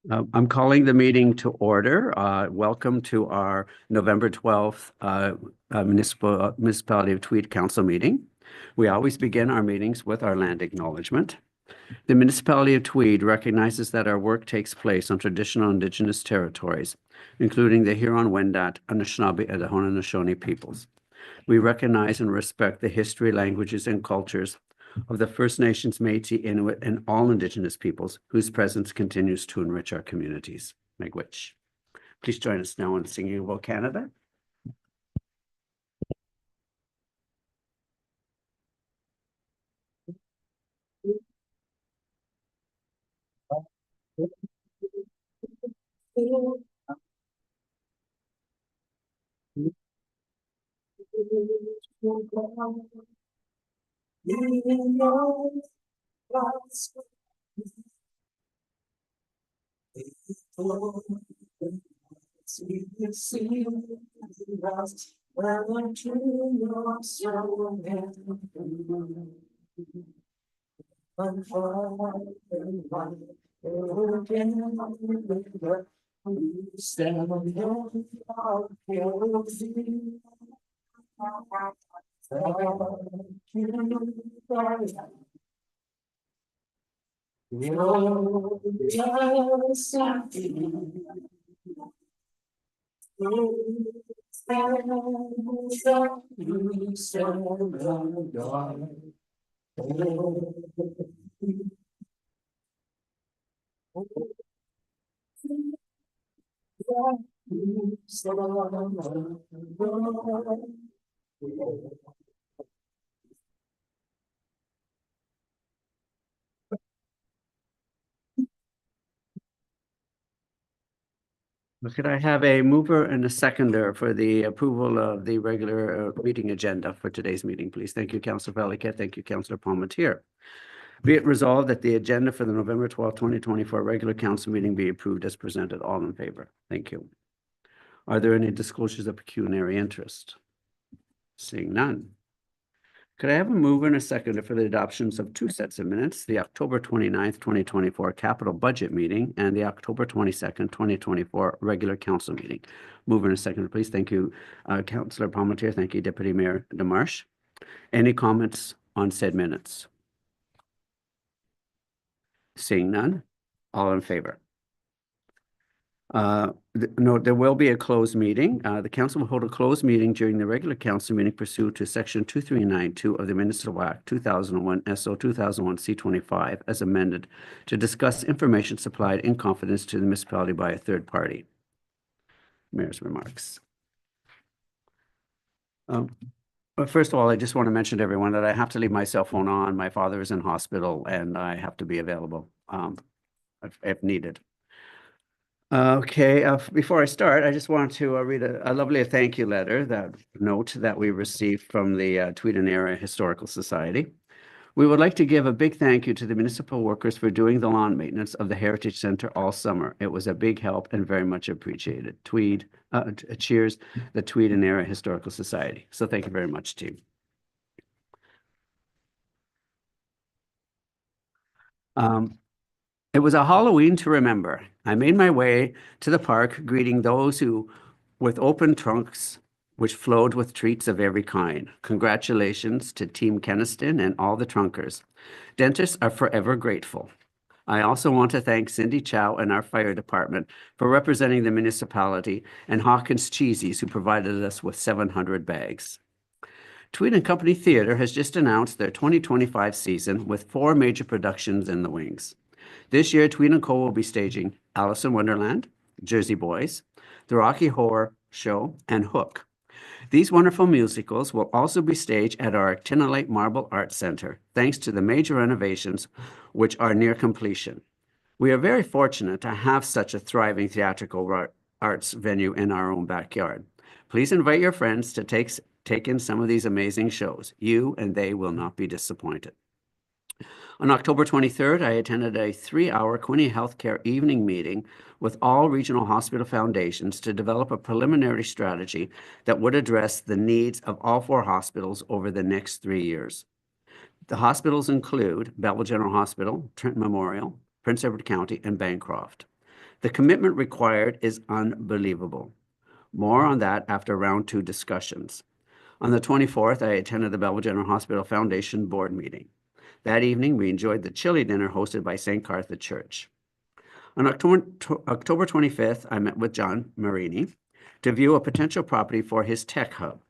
I'm calling the meeting to order. Welcome to our November 12th Municipality of Tweed Council meeting. We always begin our meetings with our land acknowledgement. The Municipality of Tweed recognizes that our work takes place on traditional Indigenous territories, including the Huron-Wendat, Anishinaabe, and the Haudenosaunee peoples. We recognize and respect the history, languages, and cultures of the First Nations, Métis, Inuit, and all Indigenous peoples whose presence continues to enrich our communities. Miigwech. Please join us now in singing about Canada. Could I have a mover and a seconder for the approval of the regular meeting agenda for today's meeting, please? Thank you, Councillor Valiquette. Thank you, Councillor Palmetier. Be it resolved that the agenda for the November 12th, 2024 regular council meeting be approved as presented. All in favor? Thank you. Are there any disclosures of pecuniary interest? Seeing none. Could I have a mover and a seconder for the adoptions of two sets of minutes, the October 29th, 2024 capital budget meeting and the October 22nd, 2024 regular council meeting? Mover and a seconder, please. Thank you, Councillor Palmetier. Thank you, Deputy Mayor Demarche. Any comments on said minutes? Seeing none. All in favor? No, there will be a closed meeting. The council will hold a closed meeting during the regular council meeting pursuant to section 2392 of the Municipal Act 2001 SO 2001 C25 as amended to discuss information supplied in confidence to the municipality by a third party. Mayor's remarks. But first of all, I just want to mention to everyone that I have to leave my cell phone on. My father is in hospital and I have to be available if needed. Okay, before I start, I just want to read a lovely thank you letter, that note that we received from the Tweed and Area Historical Society. We would like to give a big thank you to the municipal workers for doing the lawn maintenance of the Heritage Center all summer. It was a big help and very much appreciated. Tweed, cheers, the Tweed and Area Historical Society. So thank you very much, team. It was a Halloween to remember. I made my way to the park, greeting those who, with open trunks, which flowed with treats of every kind. Congratulations to Team Kenaston and all the trunkers. Dentists are forever grateful. I also want to thank Cindy Chow and our fire department for representing the municipality and Hawkins Cheesies, who provided us with 700 bags. Tweed and Company Theatre has just announced their 2025 season with 4 major productions in the wings. This year, Tweed & Co. will be staging Alice in Wonderland, Jersey Boys, The Rocky Horror Show, and Hook. These wonderful musicals will also be staged at our Actinolite Marble Arts Center, thanks to the major renovations which are near completion. We are very fortunate to have such a thriving theatrical arts venue in our own backyard. Please invite your friends to take in some of these amazing shows. You and they will not be disappointed. On October 23rd, I attended a 3-hour Quinte Healthcare evening meeting with all regional hospital foundations to develop a preliminary strategy that would address the needs of all 4 hospitals over the next 3 years. The hospitals include Belleville General Hospital, Trenton Memorial, Prince Edward County, and Bancroft. The commitment required is unbelievable. More on that after round 2 discussions. On the 24th, I attended the Belleville General Hospital Foundation board meeting. That evening, we enjoyed the chili dinner hosted by St. Cartha Church. On October 25th, I met with John Marini to view a potential property for his tech hub.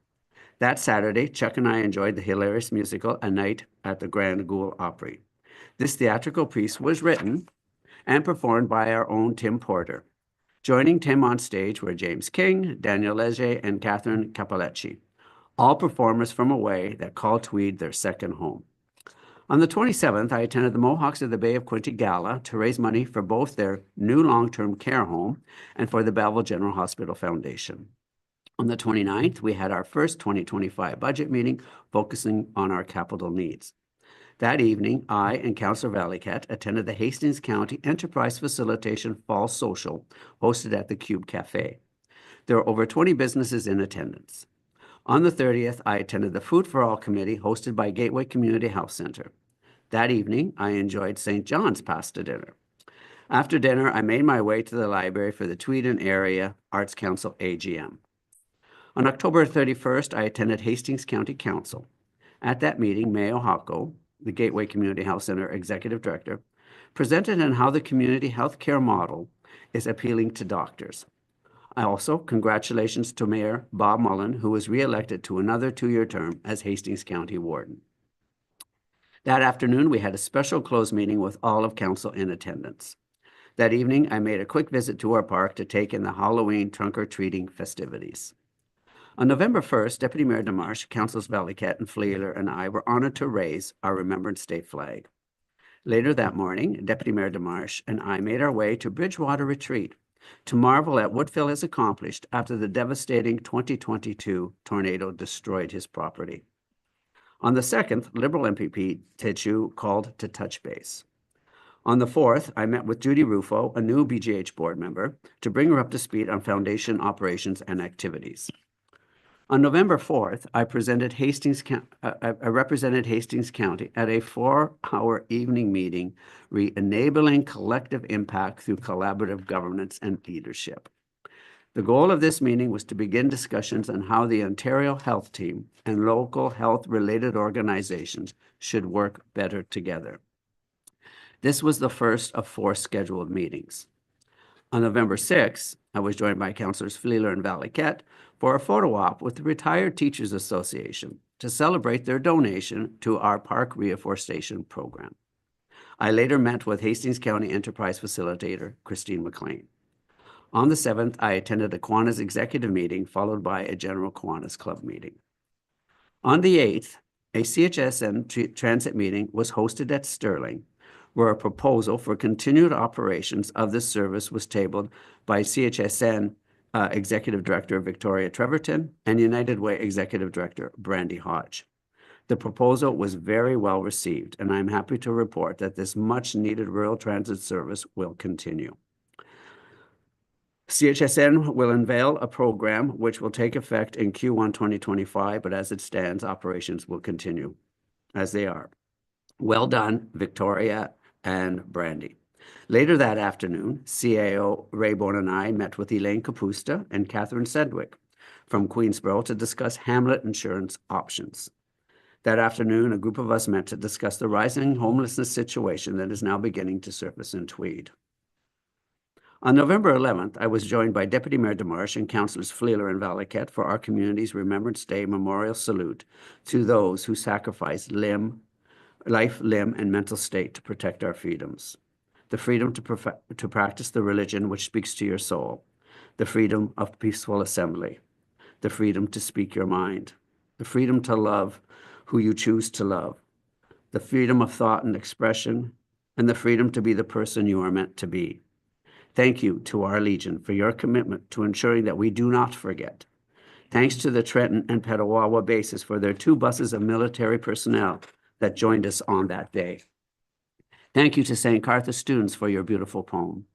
That Saturday, Chuck and I enjoyed the hilarious musical A Night at the Grand Guild Opry. This theatrical piece was written and performed by our own Tim Porter. Joining Tim on stage were James King, Daniel Leger, and Catherine Cappellecci, all performers from away that called Tweed their second home. On the 27th, I attended the Mohawks of the Bay of Quinte Gala to raise money for both their new long-term care home and for the Belleville General Hospital Foundation. On the 29th, we had our first 2025 budget meeting focusing on our capital needs. That evening, I and Councillor Valiquette attended the Hastings County Enterprise Facilitation Fall Social hosted at the Cube Cafe. There were over 20 businesses in attendance. On the 30th, I attended the Food for All Committee hosted by Gateway Community Health Center. That evening, I enjoyed St. John's pasta dinner. After dinner, I made my way to the library for the Tweed Area Arts Council AGM. On October 31st, I attended Hastings County Council. At that meeting, Mayo Hako, the Gateway Community Health Center Executive Director, presented on how the community health care model is appealing to doctors. Also, congratulations to Mayor Bob Mullen, who was re-elected to another 2-year term as Hastings County Warden. That afternoon, we had a special closed meeting with all of council in attendance. That evening, I made a quick visit to our park to take in the Halloween trunk-or-treating festivities. On November 1st, Deputy Mayor Demarche, Councilors Valiquette and Fleeler and I were honored to raise our Remembrance Day flag. Later that morning, Deputy Mayor Demarche and I made our way to Bridgewater Retreat to marvel at what Phil has accomplished after the devastating 2022 tornado destroyed his property. On the 2nd, Liberal MPP Ted Chu called to touch base. On the 4th, I met with Judy Rufo, a new BGH board member, to bring her up to speed on foundation operations and activities. On November 4th, I represented Hastings County at a 4-hour evening meeting, enabling collective impact through collaborative governance and leadership. The goal of this meeting was to begin discussions on how the Ontario Health Team and local health-related organizations should work better together. This was the first of 4 scheduled meetings. On November 6th, I was joined by Councillors Fleeler and Valiquette for a photo op with the Retired Teachers Association to celebrate their donation to our park reforestation program. I later met with Hastings County Enterprise Facilitator Christine McLean. On the 7th, I attended a Kiwanis executive meeting followed by a general Kiwanis Club meeting. On the 8th, a CHSN transit meeting was hosted at Sterling, where a proposal for continued operations of this service was tabled by CHSN Executive Director Victoria Treverton and United Way Executive Director Brandy Hodge. The proposal was very well received, and I'm happy to report that this much-needed rural transit service will continue. CHSN will unveil a program which will take effect in Q1 2025, but as it stands, operations will continue as they are. Well done, Victoria and Brandy. Later that afternoon, CAO Rayborn and I met with Elaine Capusta and Catherine Sedgwick from Queensborough to discuss Hamlet insurance options. That afternoon, a group of us met to discuss the rising homelessness situation that is now beginning to surface in Tweed. On November 11th, I was joined by Deputy Mayor Demarche and Councillors Fleeler and Valiquette for our community's Remembrance Day memorial salute to those who sacrificed life, limb, and mental state to protect our freedoms. The freedom to practice the religion which speaks to your soul, the freedom of peaceful assembly, the freedom to speak your mind, the freedom to love who you choose to love, the freedom of thought and expression, and the freedom to be the person you are meant to be. Thank you to our Legion for your commitment to ensuring that we do not forget. Thanks to the Trenton and Petawawa bases for their 2 buses of military personnel that joined us on that day. Thank you to St. Cartha students for your beautiful poem.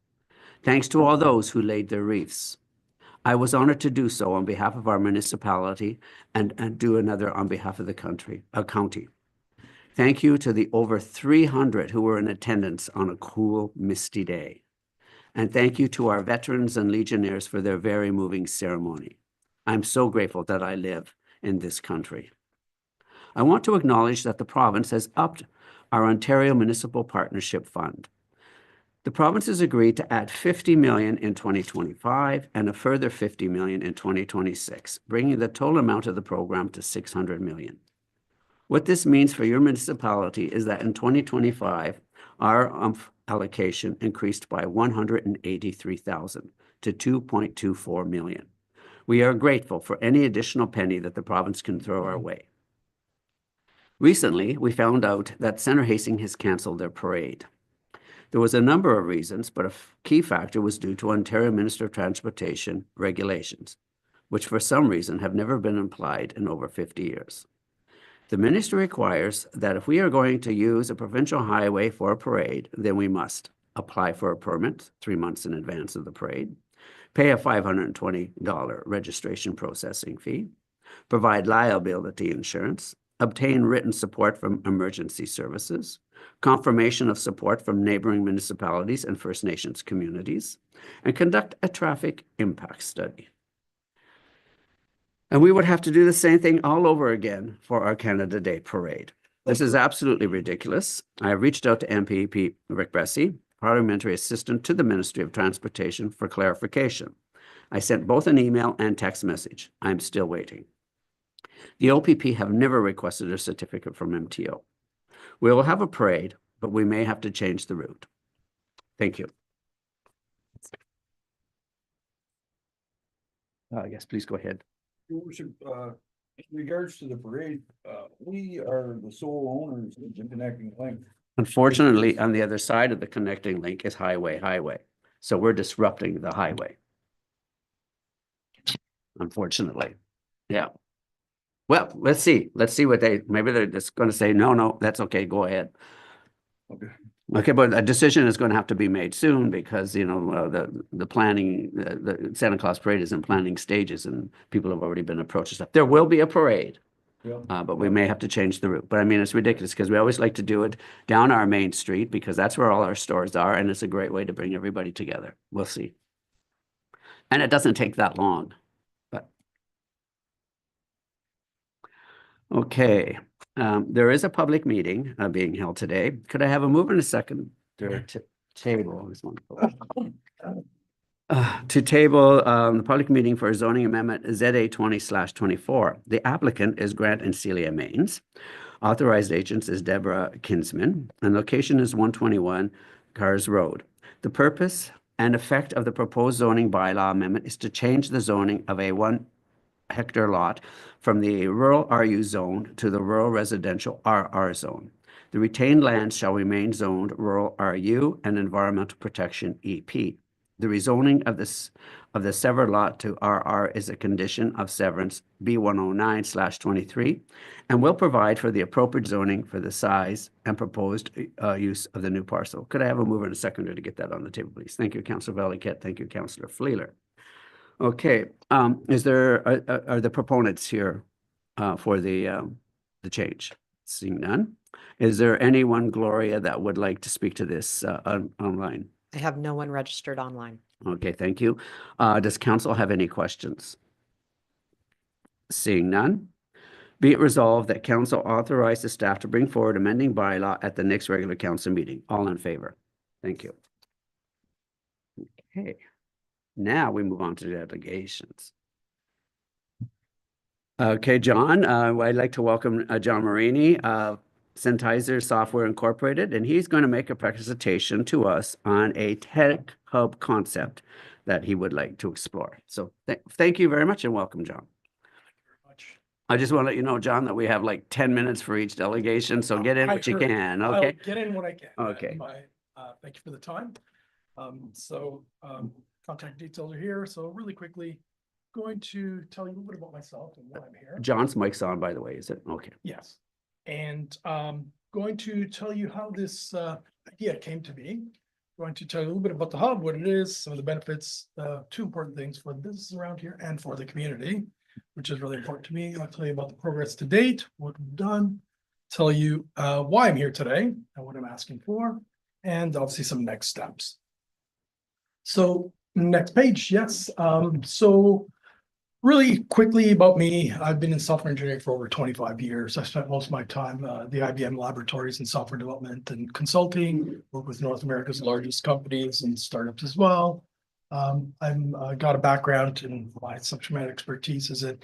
Thanks to all those who laid their wreaths. I was honored to do so on behalf of our municipality and do another on behalf of the county. Thank you to the over 300 who were in attendance on a cool, misty day. And thank you to our veterans and legionnaires for their very moving ceremony. I'm so grateful that I live in this country. I want to acknowledge that the province has upped our Ontario Municipal Partnership Fund. The province has agreed to add 50 million in 2025 and a further 50 million in 2026, bringing the total amount of the program to 600 million. What this means for your municipality is that in 2025, our allocation increased by 183,000 to 2.24 million. We are grateful for any additional penny that the province can throw our way. Recently, we found out that Centre Hastings has canceled their parade. There was a number of reasons, but a key factor was due to Ontario Minister of Transportation regulations, which for some reason have never been applied in over 50 years. The ministry requires that if we are going to use a provincial highway for a parade, then we must apply for a permit 3 months in advance of the parade, pay a $520 registration processing fee, provide liability insurance, obtain written support from emergency services, confirmation of support from neighboring municipalities and First Nations communities, and conduct a traffic impact study. And we would have to do the same thing all over again for our Canada Day parade. This is absolutely ridiculous. I have reached out to MPP Rick Bressie, Parliamentary Assistant to the Ministry of Transportation, for clarification. I sent both an email and text message. I'm still waiting. The OPP have never requested a certificate from MTO. We will have a parade, but we may have to change the route. Thank you. Yes, please go ahead. Your Worship, in regards to the parade, we are the sole owners of the connecting link. Unfortunately, on the other side of the connecting link is highway. So we're disrupting the highway. Unfortunately. Yeah. Well, let's see. Let's see what maybe they're just going to say, no, that's okay, go ahead. Okay. Okay, but a decision is going to have to be made soon because, you know, the planning, the Santa Claus parade is in planning stages and people have already been approached and stuff. There will be a parade, Yeah. but we may have to change the route. But I mean, it's ridiculous because we always like to do it down our main street because that's where all our stores are and it's a great way to bring everybody together. We'll see. And it doesn't take that long. But okay. There is a public meeting being held today. Could I have a move and a second to table? To table the public meeting for zoning amendment ZA 20/24. The applicant is Grant and Celia Maines. Authorized agents is Deborah Kinsman, and location is 121 Cars Road. The purpose and effect of the proposed zoning bylaw amendment is to change the zoning of a 1-hectare lot from the rural RU zone to the rural residential RR zone. The retained land shall remain zoned rural RU and environmental protection EP. The rezoning of the severed lot to RR is a condition of severance B109/23 and will provide for the appropriate zoning for the size and proposed use of the new parcel. Could I have a mover and a seconder to get that on the table, please? Thank you, Councillor Valiquette. Thank you, Councillor Fleeler. Okay, are the proponents here for the change? Seeing none. Is there anyone, Gloria, that would like to speak to this online? I have no one registered online. Okay, thank you. Does council have any questions? Seeing none. Be it resolved that council authorize the staff to bring forward amending bylaw at the next regular council meeting. All in favor? Thank you. Okay. Now we move on to delegations. Okay, John, I'd like to welcome John Marini, Sennheiser Software Incorporated, and he's going to make a presentation to us on a tech hub concept that he would like to explore. So thank you very much and welcome, John. I just want to let you know, John, that we have like 10 minutes for each delegation, so get in what you can, okay? I'll get in what I can. Okay. Thank you for the time. Contact details are here. So really quickly, going to tell you a little bit about myself and why I'm here. John's mic's on, by the way, is it? Okay. Yes. And going to tell you how this idea came to be. Going to tell you a little bit about the hub, what it is, some of the benefits, 2 important things for the businesses around here and for the community, which is really important to me. I'll tell you about the progress to date, what we've done, tell you why I'm here today and what I'm asking for, and obviously some next steps. So next page, yes. So really quickly about me, I've been in software engineering for over 25 years. I spent most of my time the IBM laboratories in software development and consulting, work with North America's largest companies and startups as well. I'm got a background in my subject matter expertise is in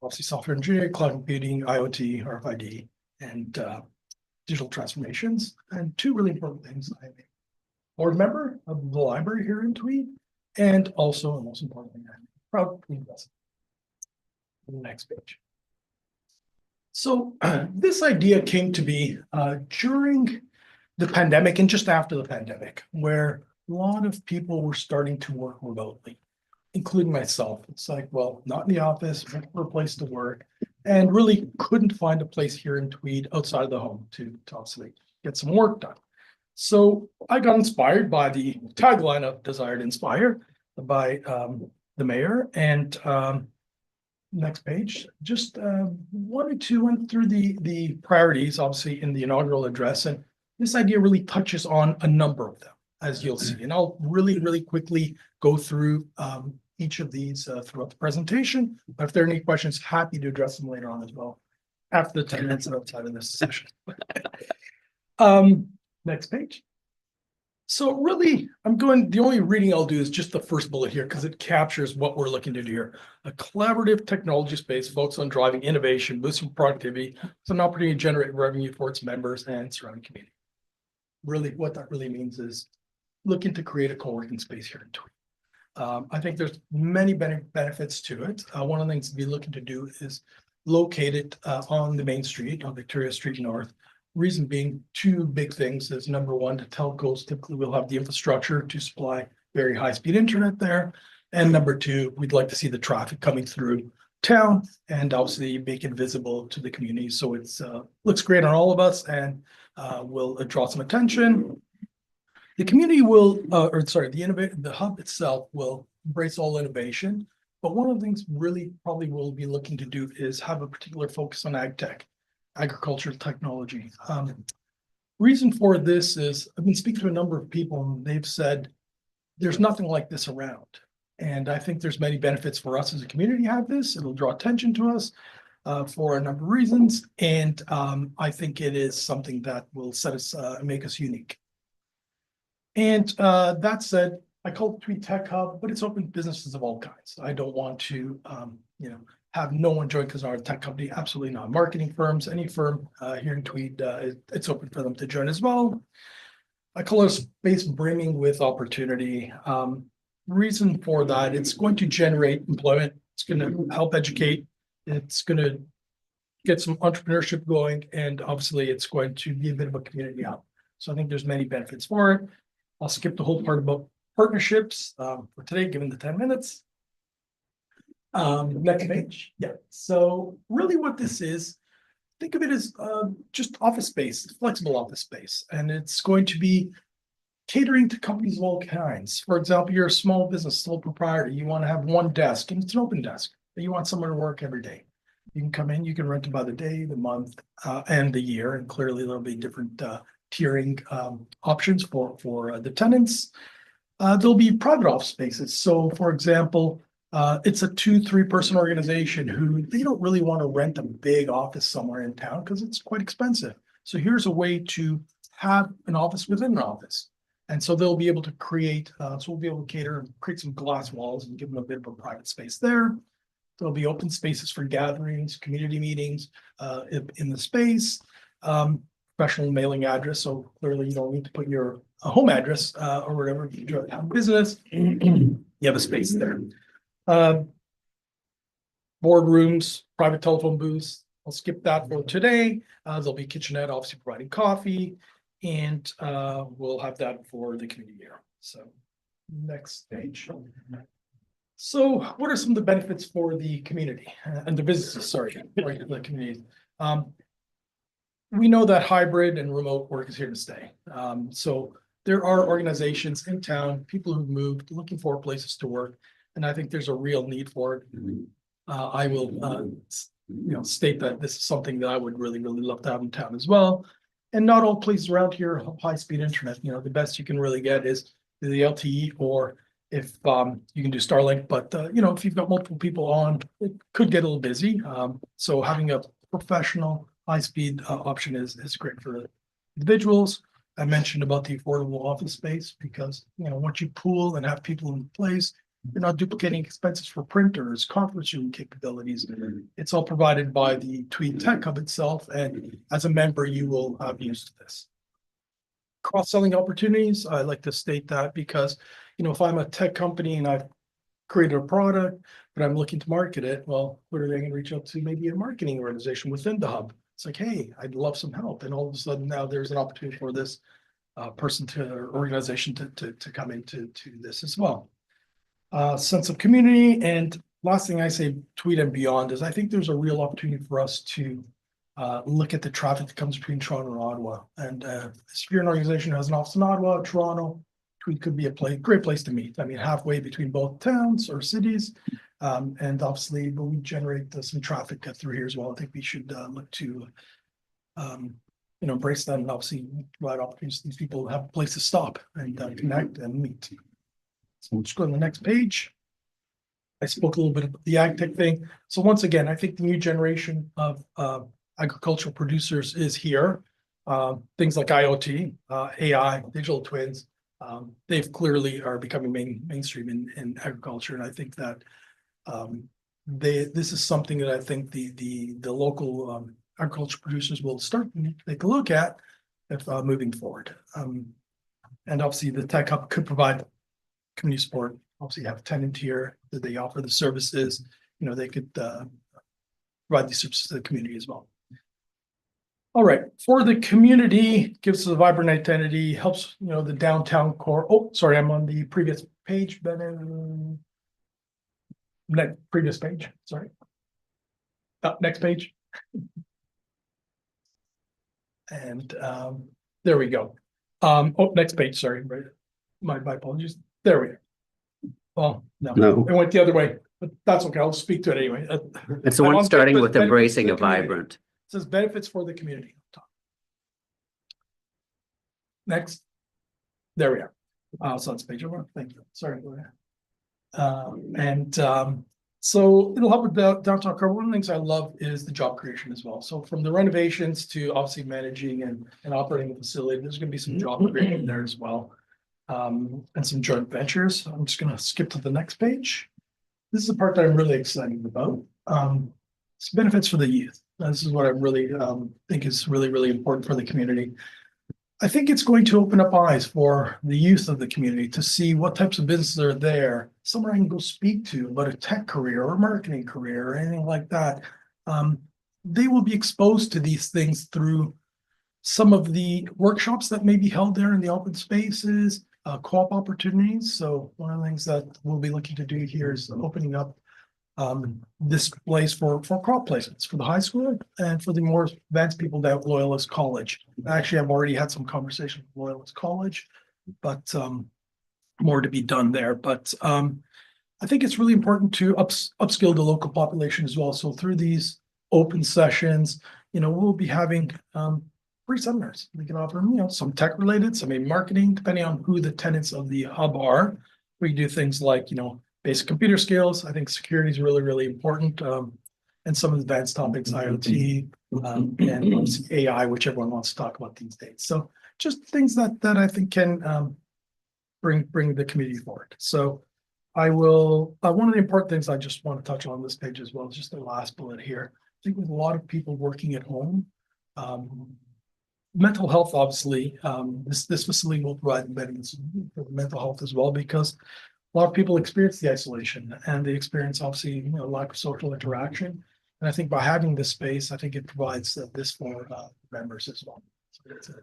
obviously software engineering, cloud computing, IoT, RFID, and digital transformations. And two really important things. I'm a board member of the library here in Tweed, and also, and most importantly, I'm proud Tweed resident. Next page. So this idea came to be during the pandemic and just after the pandemic, where a lot of people were starting to work remotely, including myself. It's like, well, not in the office, looking for a place to work, and really couldn't find a place here in Tweed outside of the home to obviously get some work done. So I got inspired by the tagline of Desire to Inspire by the mayor, and next page, just wanted to went through the priorities, obviously in the inaugural address, and this idea really touches on a number of them, as you'll see. And I'll really quickly go through each of these throughout the presentation. But if there are any questions, happy to address them later on as well, after the 10 minutes outside of this session. Next page. So really, the only reading I'll do is just the first bullet here because it captures what we're looking to do here. A collaborative technology space focused on driving innovation, boosting productivity, with an opportunity to generate revenue for its members and surrounding community. Really, what that really means is looking to create a co-working space here in Tweed. I think there's many benefits to it. One of the things to be looking to do is locate it on the main street, on Victoria Street North. Reason being, two big things is number one, the telcos typically will have the infrastructure to supply very high-speed internet there. And number two, we'd like to see the traffic coming through town and obviously make it visible to the community. So it's looks great on all of us and will draw some attention. The community will, the hub itself will embrace all innovation. But one of the things really probably we'll be looking to do is have a particular focus on ag tech. Agricultural technology. Reason for this is I've been speaking to a number of people and they've said there's nothing like this around. And I think there's many benefits for us as a community to have this. It'll draw attention to us for a number of reasons. And I think it is something that will set us, make us unique. And that said, I call it Tweed Tech Hub, but it's open to businesses of all kinds. I don't want to, have no one join because our tech company, absolutely not. Marketing firms, any firm here in Tweed, it's open for them to join as well. I call it space brimming with opportunity. Reason for that, it's going to generate employment. It's going to help educate. It's going to get some entrepreneurship going. And obviously it's going to be a bit of a community hub. So I think there's many benefits for it. I'll skip the whole part about partnerships for today, given the 10 minutes. Next page. Yeah. So really what this is, think of it as just office space, flexible office space, and it's going to be catering to companies of all kinds. For example, you're a small business, sole proprietor, you want to have one desk and it's an open desk, but you want somewhere to work every day. You can come in, you can rent it by the day, the month, and the year, and clearly there'll be different tiering options for the tenants. There'll be private office spaces. So for example, it's a 2-3 person organization who they don't really want to rent a big office somewhere in town because it's quite expensive. So here's a way to have an office within an office. And so they'll be able to create, so we'll be able to cater and create some glass walls and give them a bit of a private space there. There'll be open spaces for gatherings, community meetings in the space, professional mailing address. So clearly you don't need to put your home address or whatever. If you have a business, you have a space there. Boardrooms, private telephone booths. I'll skip that for today. There'll be kitchenette, obviously providing coffee, and we'll have that for the community here. So next page. So what are some of the benefits for the community and the businesses, sorry, for the community? We know that hybrid and remote work is here to stay. So there are organizations in town, people who've moved, looking for places to work. And I think there's a real need for it. I will, state that this is something that I would really love to have in town as well. And not all places around here have high-speed internet. The best you can really get is the LTE or if you can do Starlink, but you know, if you've got multiple people on, it could get a little busy. So having a professional high-speed option is great for individuals. I mentioned about the affordable office space because, you know, once you pool and have people in place, you're not duplicating expenses for printers, conference room capabilities. It's all provided by the Tweed Tech Hub itself, and as a member, you will have used this. Cross-selling opportunities, I like to state that because, you know, if I'm a tech company and I've created a product, but I'm looking to market it, well, what are they going to reach out to? Maybe a marketing organization within the hub. It's like, hey, I'd love some help. And all of a sudden now there's an opportunity for this person or organization to come into this as well. Sense of community. And last thing I say, Tweed and beyond, is I think there's a real opportunity for us to look at the traffic that comes between Toronto and Ottawa. And if you're an organization that has an office in Ottawa, Toronto, Tweed could be a great place to meet. I mean, halfway between both towns or cities. And obviously, but we generate some traffic through here as well. I think we should look to, you know, embrace that and obviously provide opportunities. These people have a place to stop and connect and meet. So we'll just go to the next page. I spoke a little bit about the ag tech thing. So once again, I think the new generation of agricultural producers is here. Things like IoT, AI, digital twins, they've clearly are becoming mainstream in agriculture. And I think that this is something that I think the local agriculture producers will start to take a look at if moving forward. And obviously the Tech Hub could provide community support. Obviously have a tenant here that they offer the services, you know, they could provide these services to the community as well. All right, for the community, gives us a vibrant identity, helps, you know, the downtown core. Oh, sorry, I'm on the previous page, previous page, sorry. Next page. And there we go. Oh, next page, sorry, right. My apologies. There we go. Well, no, it went the other way, but that's okay. I'll speak to it anyway. It's the one starting with embracing a community. vibrant. It says benefits for the community. Next. There we are. So that's page over. Thank you. Sorry. Go ahead. So it'll help with the downtown core. One of the things I love is the job creation as well. So from the renovations to obviously managing and operating the facility, there's going to be some job creation there as well. And some joint ventures. I'm just going to skip to the next page. This is the part that I'm really excited about. It's benefits for the youth. This is what I really think is really important for the community. I think it's going to open up eyes for the youth of the community to see what types of businesses are there, somewhere I can go speak to about a tech career or a marketing career or anything like that. They will be exposed to these things through some of the workshops that may be held there in the open spaces, co-op opportunities. So one of the things that we'll be looking to do here is opening up this place for crop placements for the high school and for the more advanced people down at Loyalist College. Actually, I've already had some conversation with Loyalist College, but more to be done there. But I think it's really important to upskill the local population as well. So through these open sessions, you know, we'll be having free seminars. We can offer them, you know, some tech related, some maybe marketing, depending on who the tenants of the hub are. We do things like, you know, basic computer skills. I think security is really important. And some advanced topics, IoT, and obviously AI, which everyone wants to talk about these days. So just things that I think can bring the community forward. So I will, one of the important things I just want to touch on this page as well is just the last bullet here. I think with a lot of people working at home, mental health, obviously, this facility will provide benefits for mental health as well, because a lot of people experience the isolation and they experience obviously, you know, lack of social interaction. And I think by having this space, I think it provides this for members as well. So that's it.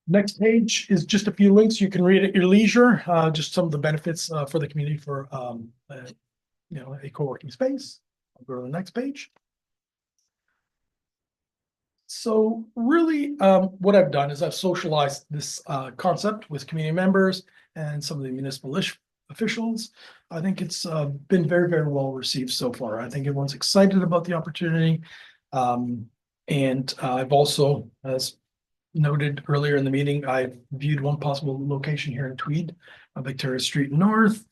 Next page is just a few links you can read at your leisure. Just some of the benefits for the community for you know, a co-working space. I'll go to the next page. So really, what I've done is I've socialized this concept with community members and some of the municipal officials. I think it's been very well received so far. I think everyone's excited about the opportunity. And I've also, as noted earlier in the meeting, I've viewed one possible location here in Tweed, Victoria Street North.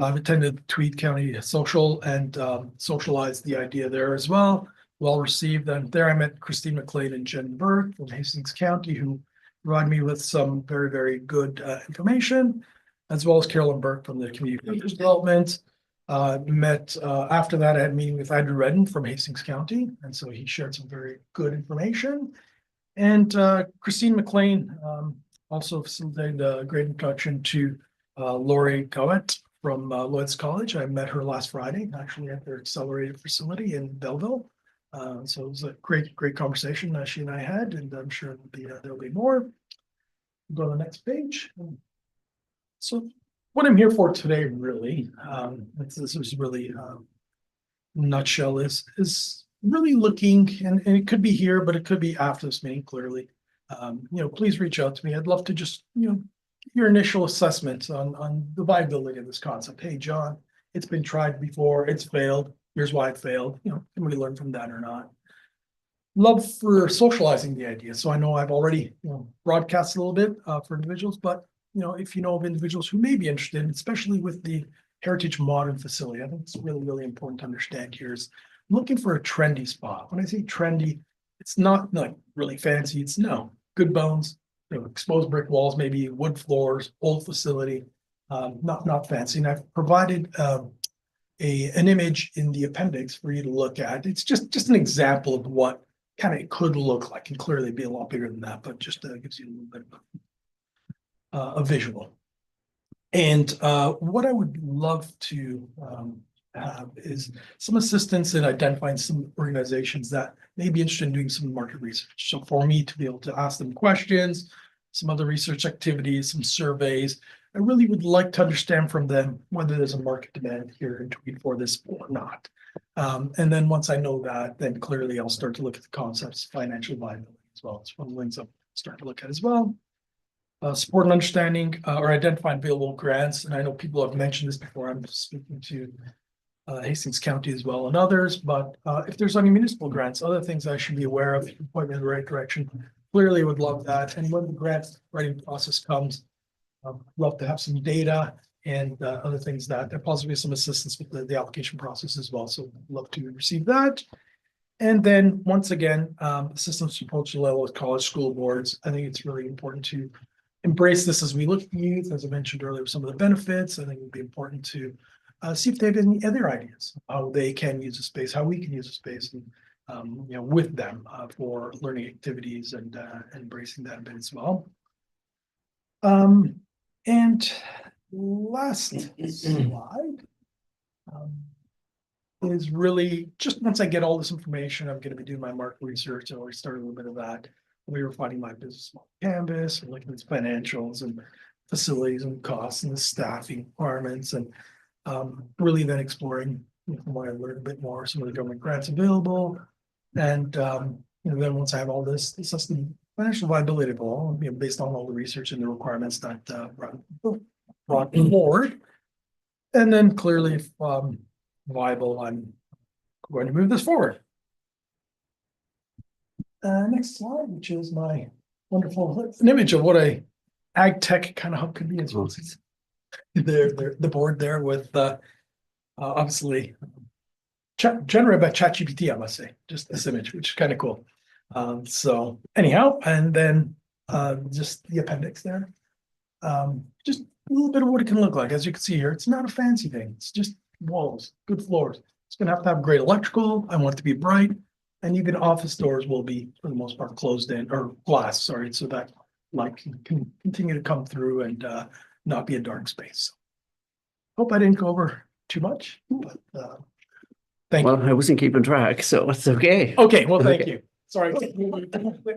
I've attended Tweed County Social and socialized the idea there as well. Well received. And there I met Christine McLean and Jen Burke from Hastings County, who provided me with some very, very good information, as well as Carolyn Burke from the Community Development. After that, I had a meeting with Andrew Redden from Hastings County, and so he shared some very good information. And Christine McLean also facilitated a great introduction to Lori Gowett from Lloyd's College. I met her last Friday, actually at their accelerated facility in Belleville. So it was a great conversation she and I had, and I'm sure there'll be more. Go to the next page. So what I'm here for today, really, this is really nutshell is really looking, and it could be here, but it could be after this meeting, clearly. Please reach out to me. I'd love to just, your initial assessment on the viability of this concept. Hey, John, it's been tried before, it's failed. Here's why it failed. Can we learn from that or not? Love for socializing the idea. So I know I've already broadcast a little bit for individuals, but if you know of individuals who may be interested, especially with the Heritage Modern facility, I think it's really, really important to understand here is looking for a trendy spot. When I say trendy, it's not like really fancy. It's good bones, exposed brick walls, maybe wood floors, old facility, not fancy. And I've provided an image in the appendix for you to look at. It's just an example of what kind of it could look like, and clearly be a lot bigger than that, but just gives you a little bit of a visual. And what I would love to have is some assistance in identifying some organizations that may be interested in doing some market research. So for me to be able to ask them questions, some other research activities, some surveys, I really would like to understand from them whether there's a market demand here in Tweed for this or not. And then once I know that, then clearly I'll start to look at the concepts, financial viability as well. It's one of the things I'm starting to look at as well. Support and understanding or identifying available grants. And I know people have mentioned this before. I'm speaking to Hastings County as well and others, but if there's any municipal grants, other things I should be aware of, point me in the right direction. Clearly would love that. And when the grant writing process comes, I'd love to have some data and other things that possibly some assistance with the application process as well. So love to receive that. And then once again, assistance approach to level with college school boards. I think it's really important to embrace this as we look at youth, as I mentioned earlier, some of the benefits. I think it would be important to see if they have any other ideas, how they can use a space, how we can use a space, and with them for learning activities and embracing that a bit as well. And last slide is really just once I get all this information, I'm going to be doing my market research. I already started a little bit of that. We were finding my business model canvas, looking at financials and facilities and costs and the staffing requirements, and really then exploring from what I learned a bit more, some of the government grants available. And then once I have all this, assess the financial viability of all, based on all the research and the requirements that brought forward. And then clearly, if viable, I'm going to move this forward. Next slide, which is my wonderful an image of what a ag tech kind of hub could be. As well. The board there with obviously generated by ChatGPT, I must say, just this image, which is kind of cool. So anyhow, and then just the appendix there. Just a little bit of what it can look like. As you can see here, it's not a fancy thing. It's just walls, good floors. It's going to have great electrical. I want it to be bright. And even office doors will be, for the most part, closed in, or glass, sorry, so that light can continue to come through and not be a dark space. Hope I didn't go over too much, but thank you. Well, I wasn't keeping track, so it's okay. Okay, well, thank Okay. you. Sorry.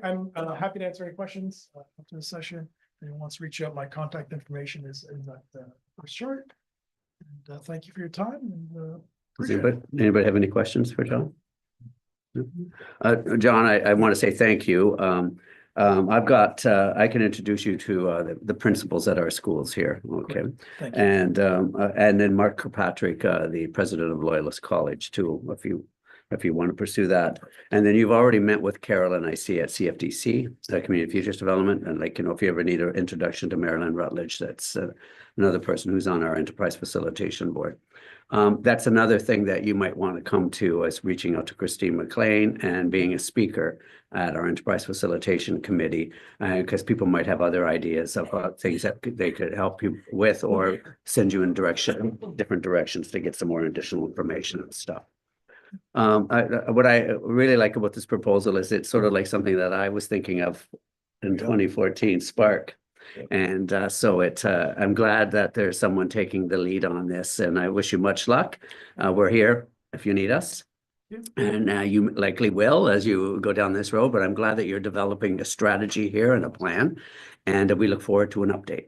I'm happy to answer any questions after the session. If anyone wants to reach out, my contact information is in that first chart. And thank you for your time. And, Does anybody have any questions for John? John, I want to say thank you. I've got, I can introduce you to the principals at our schools here, okay? Thank you. And then Mark Kirkpatrick, the president of Loyalist College too, if you if you want to pursue that. And then you've already met with Carolyn, I see, at CFDC, the Community Futures Development. And like, if you ever need an introduction to Marilyn Rutledge, that's another person who's on our Enterprise Facilitation Board. That's another thing that you might want to come to, as reaching out to Christine McLean and being a speaker at our Enterprise Facilitation Committee, because people might have other ideas about things that they could help you with, or send you in different directions to get some more additional information and stuff. What I really like about this proposal is it's sort of like something that I was thinking of in 2014, Spark. And so I'm glad that there's someone taking the lead on this, and I wish you much luck. We're here if you need us. And you likely will as you go down this road, but I'm glad that you're developing a strategy here and a plan, and we look forward to an update.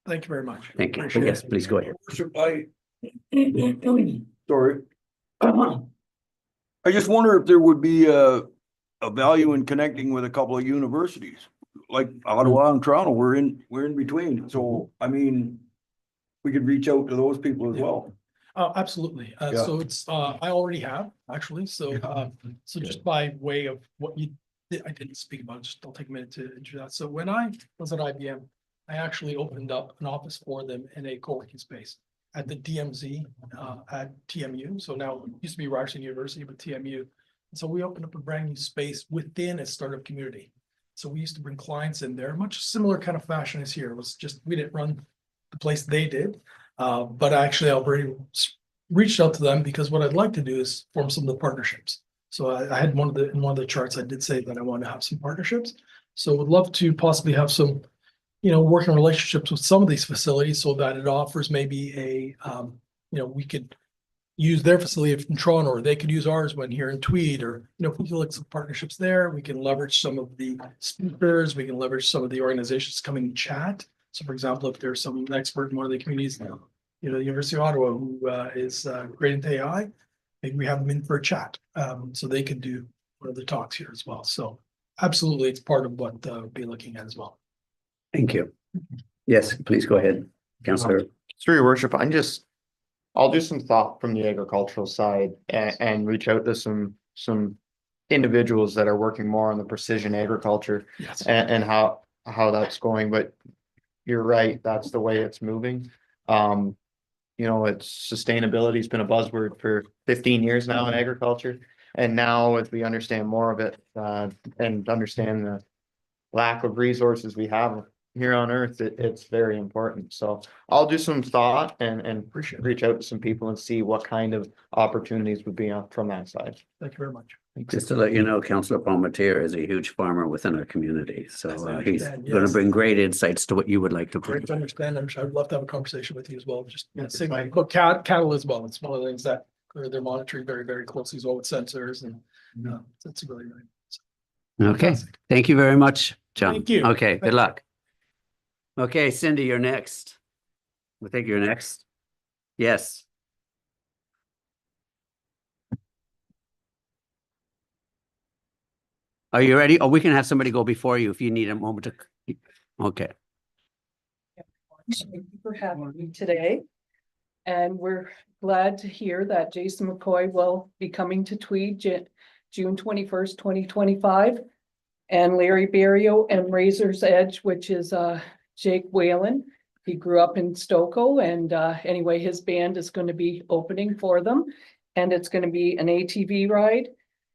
Thank you very much. Thank you. Appreciate Yes, it. please go ahead. Sorry. I just wonder if there would be a value in connecting with a couple of universities, like Ottawa and Toronto. We're in between. So, I mean, we could reach out to those people as well. Absolutely. Yeah. So it's, I already have, actually, so, so just by way of what you, I didn't speak about, just I'll take a minute to introduce that. So when I was at IBM, I actually opened up an office for them in a co-working space at the DMZ, at TMU. So now it used to be Ryerson University, but TMU. So we opened up a brand new space within a startup community. So we used to bring clients in there, much similar kind of fashion as here. It was just, we didn't run the place they did. But actually I've already reached out to them, because what I'd like to do is form some of the partnerships. So I had in one of the charts, I did say that I want to have some partnerships. So would love to possibly have some, working relationships with some of these facilities, so that it offers maybe we could use their facility in Toronto, or they could use ours when here in Tweed, or, if we can look some partnerships there, we can leverage some of the speakers, we can leverage some of the organizations coming and chat. So for example, if there's some expert in one of the communities now, the University of Ottawa, who is great into AI, maybe we have them in for a chat. So they could do one of the talks here as well. So absolutely, it's part of what we'll be looking at as well. Thank you. Yes, please go ahead, Councillor. Through your worship, I'll do some thought from the agricultural side and reach out to some individuals that are working more on the precision agriculture Yes. and how that's going. But you're right, that's the way it's moving. It's sustainability has been a buzzword for 15 years now in agriculture. And now as we understand more of it, and understand the lack of resources we have here on Earth, it's very important. So I'll do some thought and reach out to some people and see what kind of opportunities would be from that side. Thank you very much. Just to let you know, Councillor Palmetier is a huge farmer within our community. So As I he's understand, going to yes. bring great insights to what you would like to Great bring. to understand. I'd love to have a conversation with you as well. Just That's saying, fine. but cattle as well. It's one of the things that they're monitoring very, very closely as well with sensors, and it's really, really. Okay, thank you very much, John. Thank you. Okay, Thank good you. luck. Okay, Cindy, you're next. I think you're next. Yes. Are you ready? Oh, we can have somebody go before you if you need a moment to. Okay. Thank you for having me today. And we're glad to hear that Jason McCoy will be coming to Tweed June 21st, 2025. And Larry Barrio and Razor's Edge, which is Jake Whalen. He grew up in Stokoe, and anyway, his band is going to be opening for them. And it's going to be an ATV ride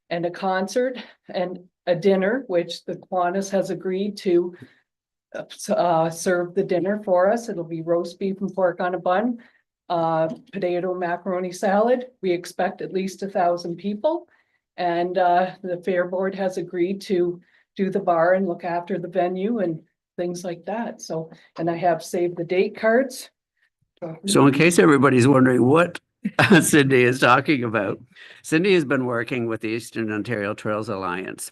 and a concert and a dinner, which the Kiwanis has agreed to serve the dinner for us. It'll be roast beef and pork on a bun, potato macaroni salad. We expect at least 1,000 people. And the Fair Board has agreed to do the bar and look after the venue and things like that. So, and I have saved the date cards. So in case everybody's wondering what Cindy is talking about, Cindy has been working with the Eastern Ontario Trails Alliance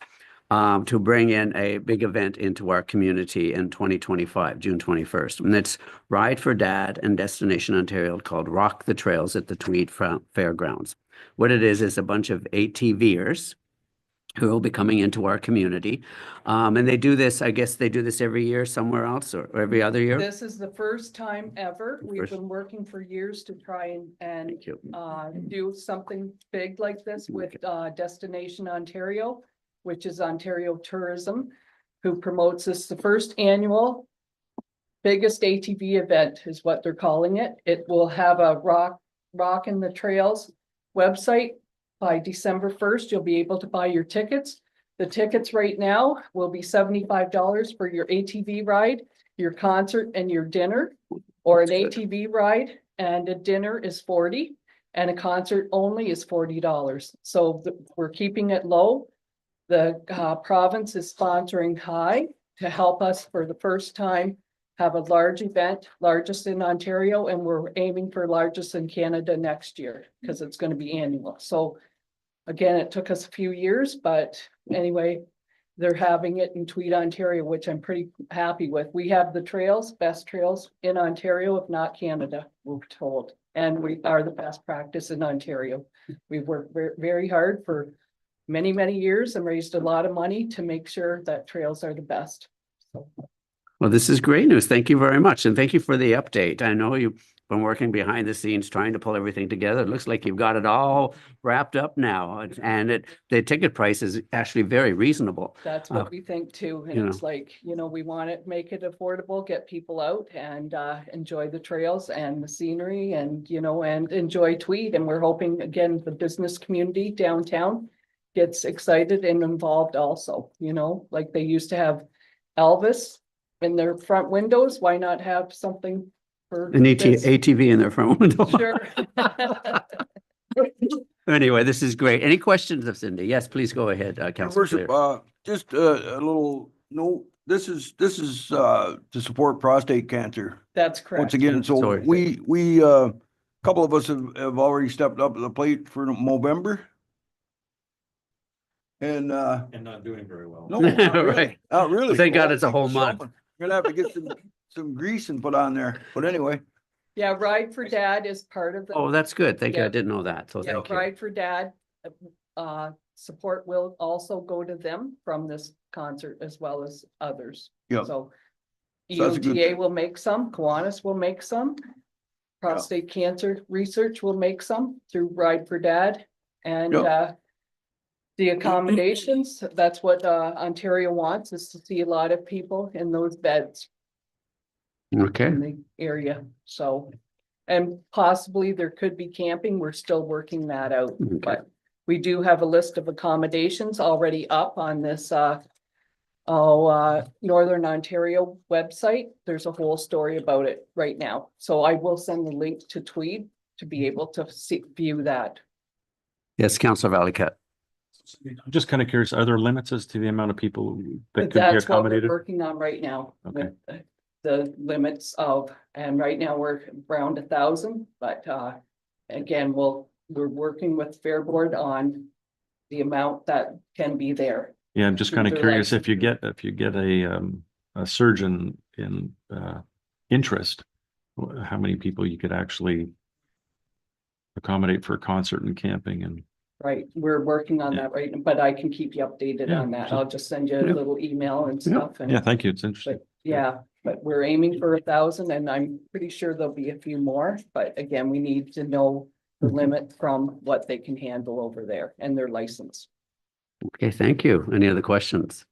to bring in a big event into our community in 2025, June 21st. And it's Ride for Dad and Destination Ontario, called Rock the Trails at the Tweed Fairgrounds. What it is a bunch of ATVers who will be coming into our community. And they do this, I guess they do this every year somewhere else or every other year? This is the first time ever. We've First. been working for years to try and Thank you. do something big like this with Destination Ontario, which is Ontario Tourism, who promotes this, the first annual biggest ATV event is what they're calling it. It will have a Rock in the Trails website. By December 1st, you'll be able to buy your tickets. The tickets right now will be $75 for your ATV ride, your concert and your dinner, or an That's good. ATV ride and a dinner is $40 and a concert only is $40. So we're keeping it low. The province is sponsoring High to help us for the first time have a large event, largest in Ontario, and we're aiming for largest in Canada next year because it's going to be annual. So again, it took us a few years, but anyway, they're having it in Tweed, Ontario, which I'm pretty happy with. We have the trails, best trails in Ontario, if not Canada, we're told. And we are the best practice in Ontario. We've worked very hard for many, many years and raised a lot of money to make sure that trails are the best. So, Well, this is great news. Thank you very much. And thank you for the update. I know you've been working behind the scenes trying to pull everything together. It looks like you've got it all wrapped up now. And the ticket price is actually very reasonable. that's what we think too. And you it's like, we want to make it affordable, get people out and enjoy the trails and the scenery and, and enjoy Tweed. And we're hoping, again, the business community downtown gets excited and involved also, like they used to have Elvis in their front windows. Why not have something for An this? ATV in their front window. Sure. Anyway, this is great. Any questions of Cindy? Yes, please go ahead, Your Councillor worship, Clear. just a little note, this is to support prostate cancer. That's correct. Once again, so Sorry. we, couple of us have already stepped up to the plate for November. And not doing very well. no, not really. Right. Not really. Thank God Well, it's a keep whole us month. going. Gonna have to get some grease and put on there, but anyway, Yeah, Ride for Dad is part of the. Oh, that's good. Thank you. I Yeah. didn't know that. So Yeah, thank you. Ride for Dad, support will also go to them from this concert as well as others. yeah, So So that's a good EOTA thing. will make some, Kiwanis will make some. Prostate Cancer Research will make some through Ride for Dad. And the accommodations, that's what Ontario wants, is to see a lot of people in those beds Okay. in the area, so. And possibly there could be camping, we're still working that out, Okay. but we do have a list of accommodations already up on this Northern Ontario website. There's a whole story about it right now, so I will send the link to Tweed to be able to view that. Yes, Councillor Valley-Cut. I'm just kind of curious, are there limits as to the amount of people that But could be that's what we're accommodated? working on right now. Okay. with the limits of, and right now we're around 1,000, but again, we're working with Fair Board on the amount that can be there. Yeah, I'm just through kind of their curious if you licensing. get a surgeon in interest, how many people you could actually accommodate for a concert and camping and. Right, we're working on Yeah. that right, but I can keep you updated Yeah, on that. sure. I'll just send you a Yeah. little email and Yeah. stuff. And Yeah, thank you. It's interesting. But yeah, but we're aiming for 1,000 and I'm pretty sure there'll be a few more, but again, we need to know the Mhm. limit from what they can handle over there and their license. Okay, thank you. Any other questions?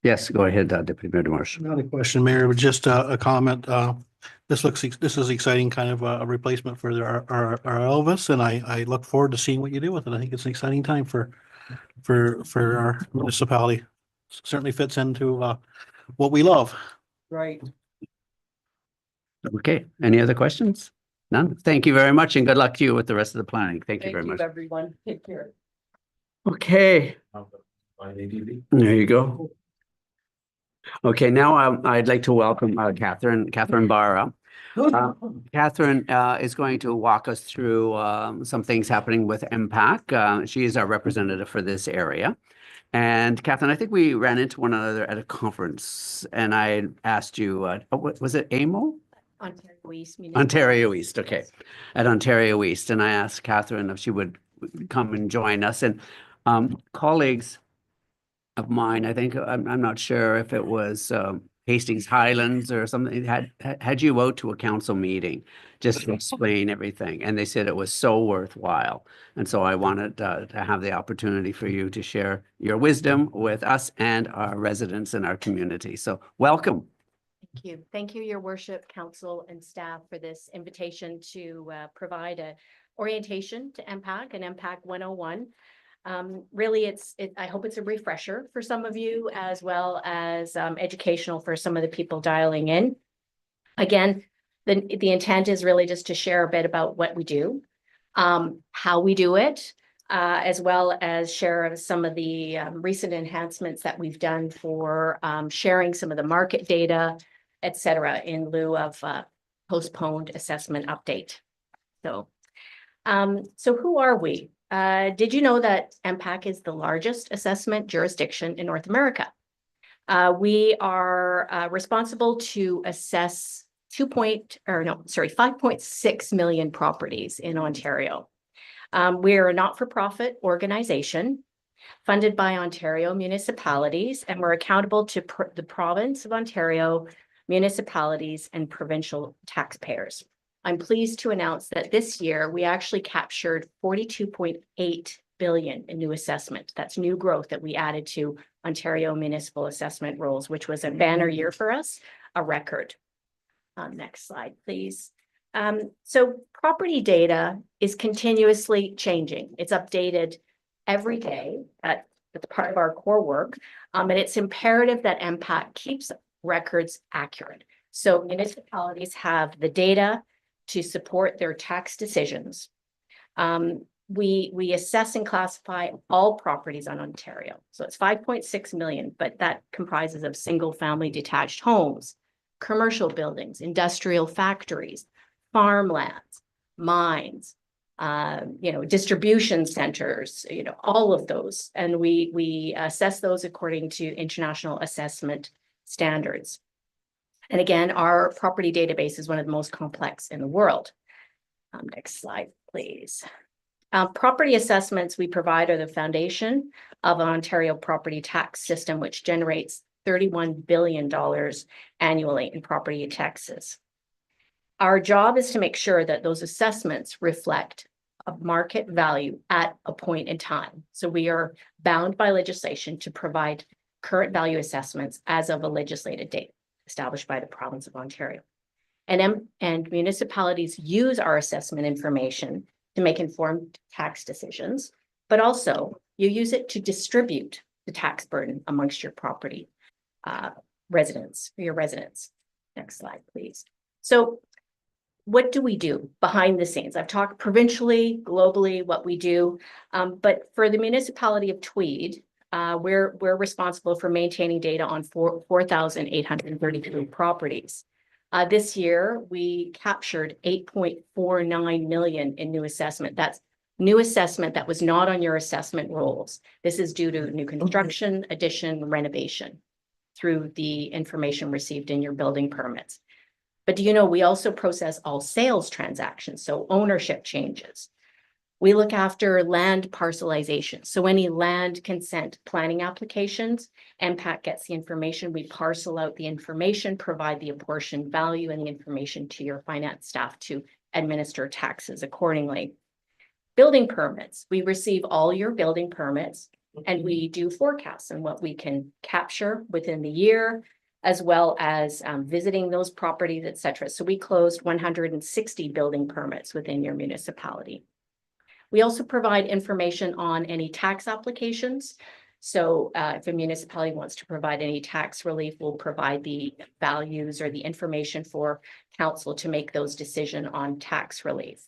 Yes, go ahead, Deputy Mayor Marshall. Not a question, Mayor, but just a comment. This is exciting, kind of a replacement for our Elvis, and I look forward to seeing what you do with it. I think it's an exciting time for our municipality. Certainly fits into what we love. Right. Okay, any other questions? None? Thank you very much and good luck to you with the rest of the planning. Thank you Thank very you, much. everyone. Take care. Okay, there you go. Okay, now I'd like to welcome Catherine Barra. Catherine is going to walk us through some things happening with MPAC. She is our representative for this area. And Catherine, I think we ran into one another at a conference and I asked you, what was it AMO? Ontario East. Municipal. Ontario East, okay. Yes. At Ontario East. And I asked Catherine if she would come and join us. And colleagues, of mine. I think, I'm not sure if it was Hastings Highlands or something, had you out to a council meeting just to explain everything. And they said it was so worthwhile. And so I wanted to have the opportunity for you to share your wisdom with us and our residents in our community. So welcome. Thank you. Thank you, your worship, council and staff for this invitation to provide a orientation to MPAC and MPAC 101. Really, I hope it's a refresher for some of you as well as educational for some of the people dialing in. Again, the intent is really just to share a bit about what we do, how we do it, as well as share some of the recent enhancements that we've done for sharing some of the market data, et cetera, in lieu of postponed assessment update. So who are we? Did you know that MPAC is the largest assessment jurisdiction in North America? We are responsible to assess 5.6 million properties in Ontario. We are a not-for-profit organization funded by Ontario municipalities, and we're accountable to the province of Ontario, municipalities, and provincial taxpayers. I'm pleased to announce that this year we actually captured 42.8 billion in new assessment. That's new growth that we added to Ontario municipal assessment rolls, which was a banner year for us, a record. Next slide, please. So property data is continuously changing. It's updated every day. That's part of our core work. And it's imperative that MPAC keeps records accurate. So municipalities have the data to support their tax decisions. We assess and classify all properties on Ontario. So it's 5.6 million, but that comprises of single-family detached homes, commercial buildings, industrial factories, farmlands, mines, distribution centers, all of those. And we assess those according to international assessment standards. And again, our property database is one of the most complex in the world. Next slide, please. Property assessments we provide are the foundation of an Ontario property tax system, which generates $31 billion annually in property taxes. Our job is to make sure that those assessments reflect a market value at a point in time. So we are bound by legislation to provide current value assessments as of a legislated date established by the province of Ontario. And municipalities use our assessment information to make informed tax decisions, but also you use it to distribute the tax burden amongst your property residents, your residents. Next slide, please. So what do we do behind the scenes? I've talked provincially, globally, what we do, but for the municipality of Tweed, we're responsible for maintaining data on 4,832 properties. This year, we captured 8.49 million in new assessment. That's new assessment that was not on your assessment rolls. This is due to new construction, addition, renovation through the information received in your building permits. But do you know, we also process all sales transactions, so ownership changes. We look after land parcelization. So any land consent planning applications, MPAC gets the information. We parcel out the information, provide the apportioned value and the information to your finance staff to administer taxes accordingly. Building permits. We receive all your building permits and we do forecasts on what we can capture within the year, as well as visiting those properties, et cetera. So we closed 160 building permits within your municipality. We also provide information on any tax applications. So if a municipality wants to provide any tax relief, we'll provide the values or the information for council to make those decisions on tax relief.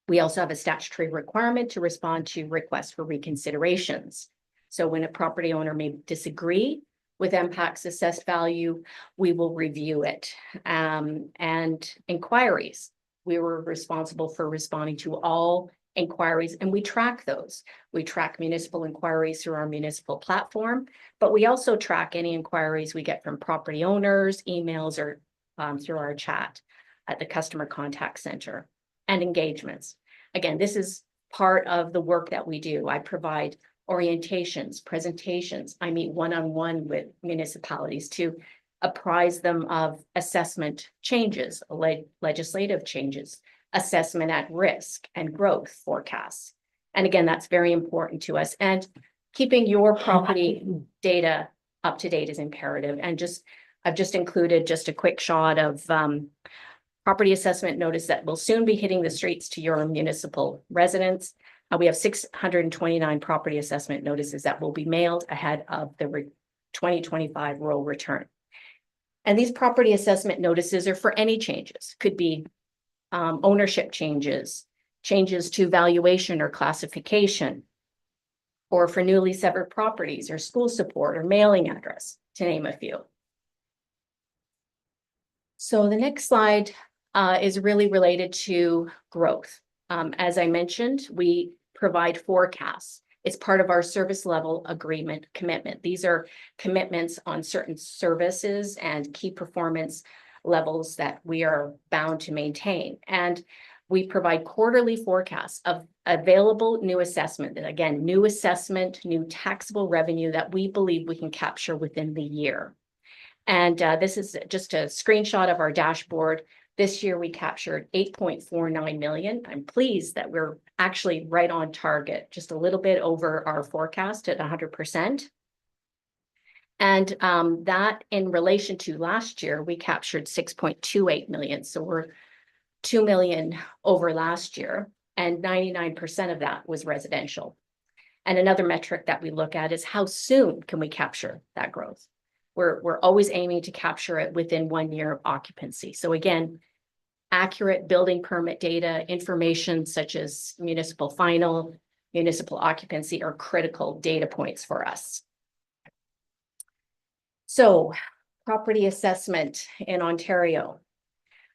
We also have a statutory requirement to respond to requests for reconsiderations. So when a property owner may disagree with MPAC's assessed value, we will review it. And inquiries, we were responsible for responding to all inquiries, and we track those. We track municipal inquiries through our municipal platform, but we also track any inquiries we get from property owners, emails, or through our chat at the customer contact center, and engagements. Again, this is part of the work that we do. I provide orientations, presentations. I meet one-on-one with municipalities to apprise them of assessment changes, legislative changes, assessment at risk and growth forecasts. And again, that's very important to us. And keeping your property data up to date is imperative. And I've just included just a quick shot of property assessment notice that will soon be hitting the streets to your municipal residents. We have 629 property assessment notices that will be mailed ahead of the 2025 roll return. And these property assessment notices are for any changes, could be ownership changes, changes to valuation or classification, or for newly severed properties or school support or mailing address, to name a few. So the next slide is really related to growth. As I mentioned, we provide forecasts. It's part of our service level agreement commitment. These are commitments on certain services and key performance levels that we are bound to maintain. And we provide quarterly forecasts of available new assessment. And again, new assessment, new taxable revenue that we believe we can capture within the year. And this is just a screenshot of our dashboard. This year we captured 8.49 million. I'm pleased that we're actually right on target, just a little bit over our forecast at 100%. And that in relation to last year, we captured 6.28 million. So we're 2 million over last year, and 99% of that was residential. And another metric that we look at is how soon can we capture that growth? We're always aiming to capture it within 1 year of occupancy. So again, accurate building permit data, information such as municipal final, municipal occupancy are critical data points for us. So property assessment in Ontario.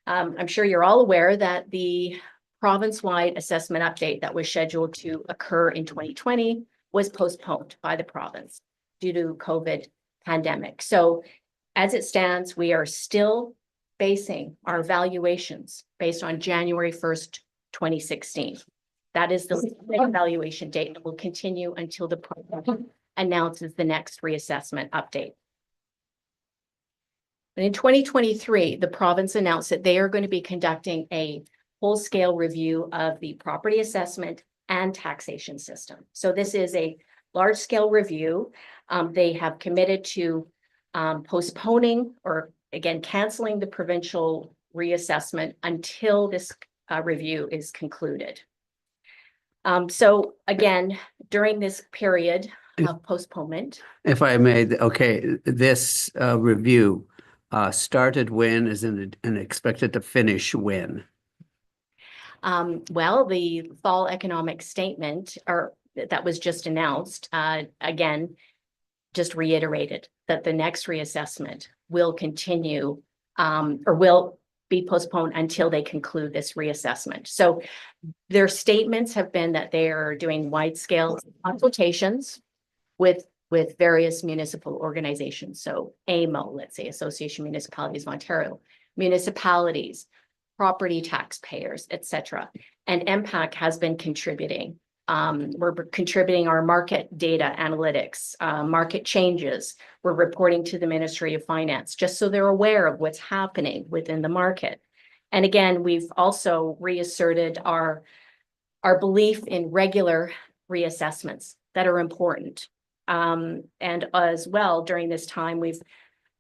I'm sure you're all aware that the province-wide assessment update that was scheduled to occur in 2020 was postponed by the province due to COVID pandemic. So as it stands, we are still basing our valuations based on January 1st, 2016. That is the evaluation date and will continue until the province announces the next reassessment update. And in 2023, the province announced that they are going to be conducting a full-scale review of the property assessment and taxation system. So this is a large-scale review. They have committed to postponing or again, canceling the provincial reassessment until this review is concluded. So again, during this period of postponement. If I may, okay, this review started when and expected to finish when? Well, the fall economic statement that was just announced, again, just reiterated that the next reassessment will continue or will be postponed until they conclude this reassessment. So their statements have been that they are doing wide-scale consultations with various municipal organizations. So AMO, let's say Association of Municipalities of Ontario, municipalities, property taxpayers, etc. And MPAC has been contributing. We're contributing our market data analytics, market changes. We're reporting to the Ministry of Finance, just so they're aware of what's happening within the market. And again, we've also reasserted our belief in regular reassessments that are important. And as well, during this time, we've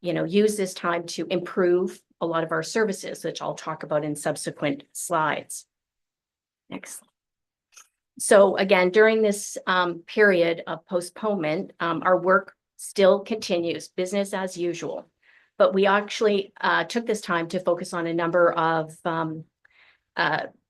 used this time to improve a lot of our services, which I'll talk about in subsequent slides. Next slide. So again, during this period of postponement, our work still continues, business as usual. But we actually took this time to focus on a number of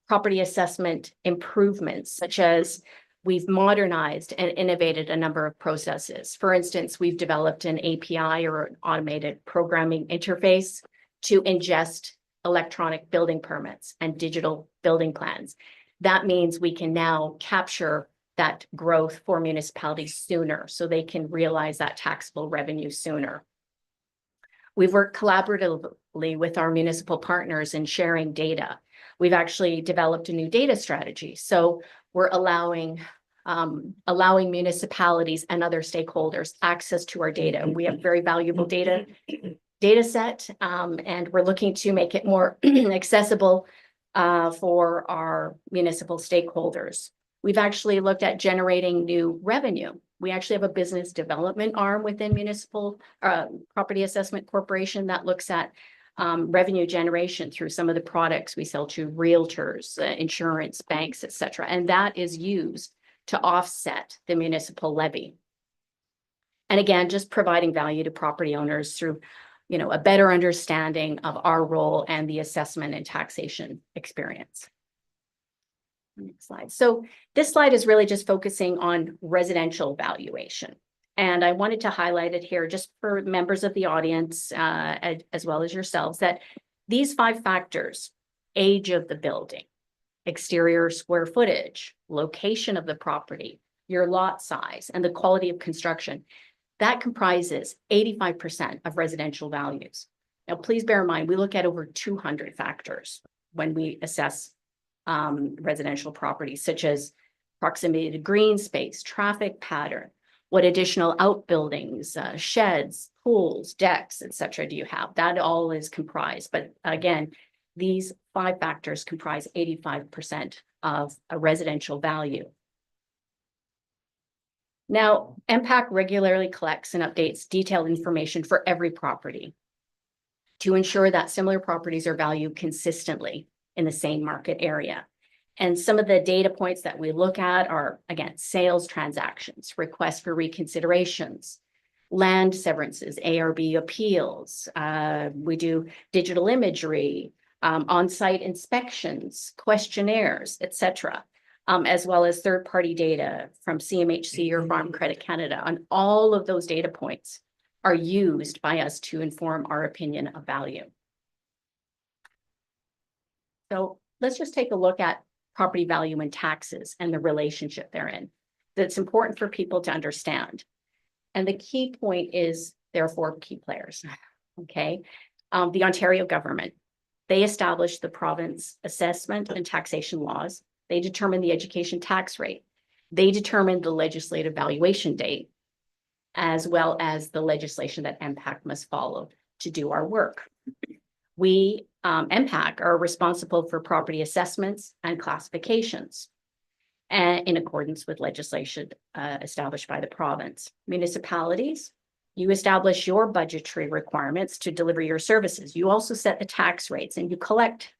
property assessment improvements, such as we've modernized and innovated a number of processes. For instance, we've developed an API or an automated programming interface to ingest electronic building permits and digital building plans. That means we can now capture that growth for municipalities sooner, so they can realize that taxable revenue sooner. We've worked collaboratively with our municipal partners in sharing data. We've actually developed a new data strategy. So we're allowing allowing municipalities and other stakeholders access to our data. We have very valuable data set, and we're looking to make it more accessible for our municipal stakeholders. We've actually looked at generating new revenue. We actually have a business development arm within Municipal Property Assessment Corporation that looks at revenue generation through some of the products we sell to realtors, insurance, banks, et cetera. And that is used to offset the municipal levy. And again, just providing value to property owners through, a better understanding of our role and the assessment and taxation experience. Next slide. So this slide is really just focusing on residential valuation. And I wanted to highlight it here just for members of the audience, as well as yourselves, that these 5 factors, age of the building, exterior square footage, location of the property, your lot size, and the quality of construction, that comprises 85% of residential values. Now, please bear in mind, we look at over 200 factors when we assess residential properties, such as proximity to green space, traffic pattern, what additional outbuildings, sheds, pools, decks, et cetera, do you have? That all is comprised. But again, these 5 factors comprise 85% of a residential value. Now, MPAC regularly collects and updates detailed information for every property to ensure that similar properties are valued consistently in the same market area. And some of the data points that we look at are, again, sales transactions, requests for reconsiderations, land severances, ARB appeals. We do digital imagery, on-site inspections, questionnaires, et cetera, as well as third-party data from CMHC or Farm Credit Canada. And all of those data points are used by us to inform our opinion of value. So let's just take a look at property value and taxes and the relationship therein. That's important for people to understand. And the key point is there are 4 key players, okay? The Ontario government, they established the province assessment and taxation laws. They determine the education tax rate. They determine the legislative valuation date, as well as the legislation that MPAC must follow to do our work. We, MPAC, are responsible for property assessments and classifications in accordance with legislation established by the province. Municipalities, you establish your budgetary requirements to deliver your services. You also set the tax rates and you collect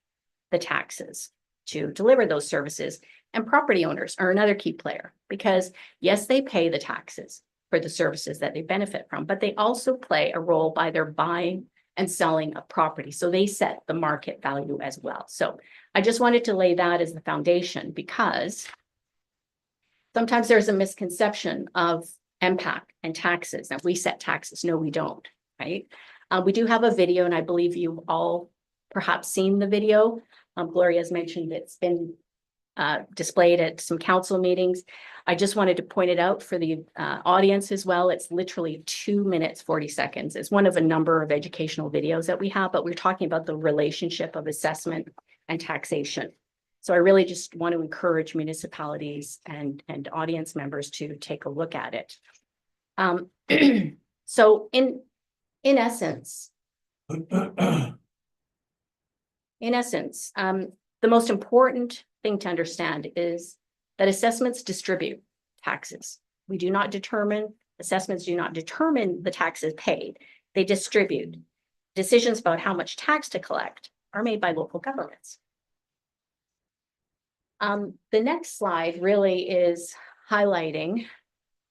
the taxes to deliver those services. And property owners are another key player because, yes, they pay the taxes for the services that they benefit from, but they also play a role by their buying and selling of property. So they set the market value as well. So I just wanted to lay that as the foundation because sometimes there's a misconception of MPAC and taxes. That we set taxes. No, we don't, right? We do have a video, and I believe you've all perhaps seen the video. Gloria has mentioned it's been displayed at some council meetings. I just wanted to point it out for the audience as well. It's literally 2 minutes, 40 seconds. It's one of a number of educational videos that we have, but we're talking about the relationship of assessment and taxation. So I really just want to encourage municipalities and audience members to take a look at it. So in essence, the most important thing to understand is that assessments distribute taxes. Assessments do not determine the taxes paid. They distribute. Decisions about how much tax to collect are made by local governments. The next slide really is highlighting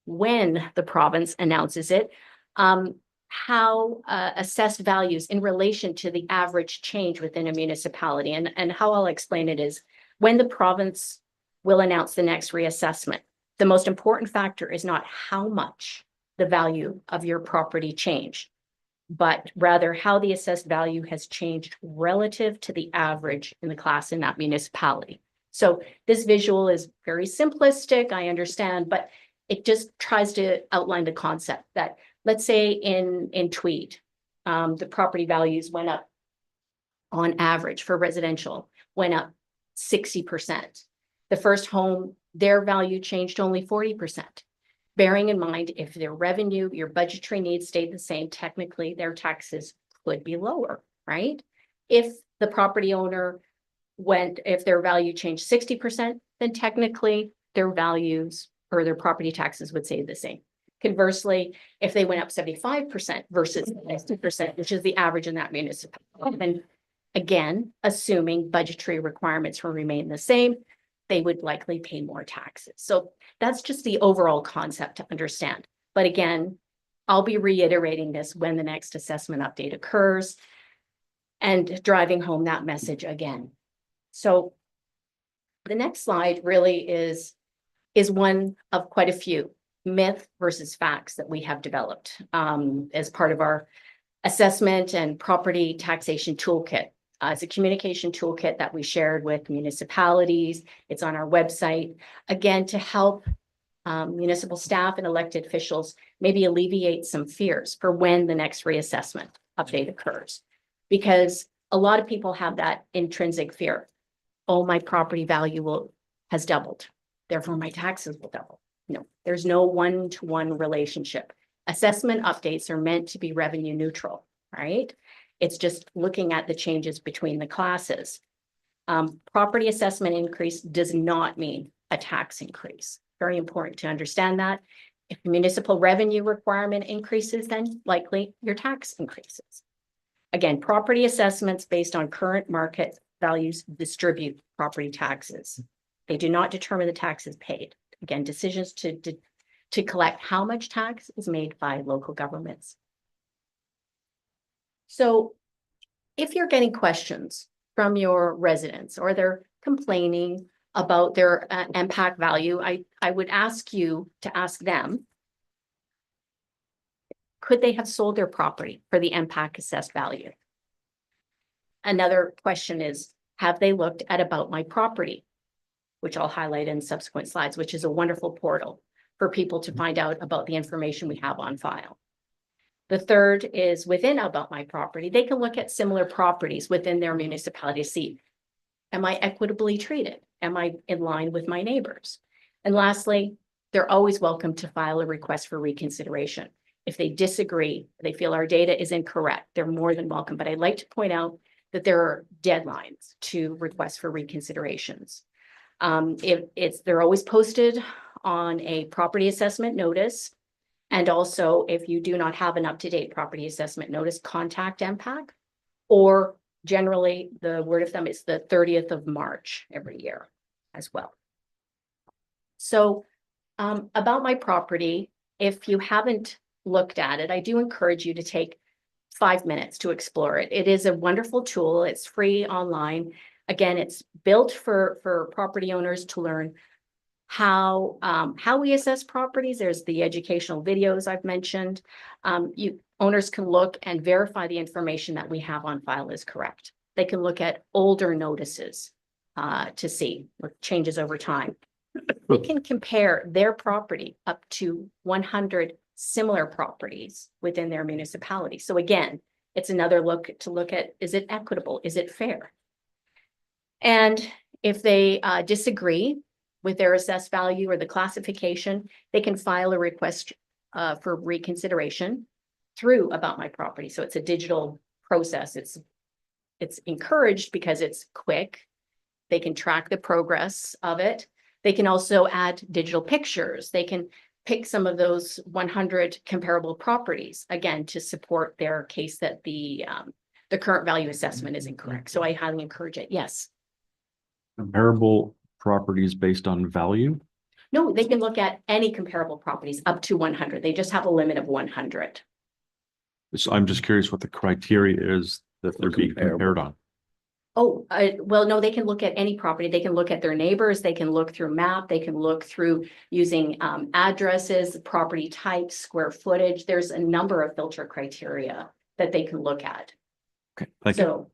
when the province announces it, how assessed values in relation to the average change within a municipality. And how I'll explain it is when the province will announce the next reassessment, the most important factor is not how much the value of your property changed, but rather how the assessed value has changed relative to the average in the class in that municipality. So this visual is very simplistic, I understand, but it just tries to outline the concept that, let's say in Tweed, the property values went up on average for residential, went up 60%. The first home their value changed only 40%. Bearing in mind, if their revenue, your budgetary needs stayed the same, technically their taxes could be lower, right? If the property owner if their value changed 60%, then technically their values or their property taxes would stay the same. Conversely, if they went up 75% versus 60%, which is the average in that municipality, then again, assuming budgetary requirements will remain the same, they would likely pay more taxes. So that's just the overall concept to understand. But again, I'll be reiterating this when the next assessment update occurs and driving home that message again. So the next slide really is one of quite a few myth versus facts that we have developed as part of our assessment and property taxation toolkit. It's a communication toolkit that we shared with municipalities. It's on our website, again, to help municipal staff and elected officials maybe alleviate some fears for when the next reassessment update occurs. Because a lot of people have that intrinsic fear. Oh, my property value has doubled, therefore my taxes will double. No, there's no one-to-one relationship. Assessment updates are meant to be revenue neutral, right? It's just looking at the changes between the classes. Property assessment increase does not mean a tax increase. Very important to understand that. If municipal revenue requirement increases, then likely your tax increases. Again, property assessments based on current market values distribute property taxes. They do not determine the taxes paid. Again, decisions to collect how much tax is made by local governments. So if you're getting questions from your residents or they're complaining about their impact value, I would ask you to ask them, could they have sold their property for the impact assessed value? Another question is, have they looked at About My Property, which I'll highlight in subsequent slides, which is a wonderful portal for people to find out about the information we have on file. The third is within About My Property, they can look at similar properties within their municipality to see, am I equitably treated? Am I in line with my neighbors? And lastly, they're always welcome to file a request for reconsideration. If they disagree, they feel our data is incorrect, they're more than welcome. But I'd like to point out that there are deadlines to request for reconsiderations. They're always posted on a property assessment notice. And also, if you do not have an up-to-date property assessment notice, contact MPAC, or generally the word of thumb is the 30th of March every year as well. So About My Property, if you haven't looked at it, I do encourage you to take 5 minutes to explore it. It is a wonderful tool. It's free online. Again, it's built for property owners to learn how we assess properties. There's the educational videos I've mentioned. Owners can look and verify the information that we have on file is correct. They can look at older notices to see what changes over time. They can compare their property up to 100 similar properties within their municipality. So again, it's another look at, is it equitable? Is it fair? And if they disagree with their assessed value or the classification, they can file a request for reconsideration through About My Property. So it's a digital process. It's encouraged because it's quick. They can track the progress of it. They can also add digital pictures. They can pick some of those 100 comparable properties, again, to support their case that the current value assessment is incorrect. So I highly encourage it. Yes. Comparable properties based on value? No, they can look at any comparable properties up to 100. They just have a limit of 100. So I'm just curious what the criteria is that they're being compared on. Oh, well, no, they can look at any property. They can look at their neighbors. They can look through map. They can look through using addresses, property types, square footage. There's a number of filter criteria that they can look at. Okay, thank you. So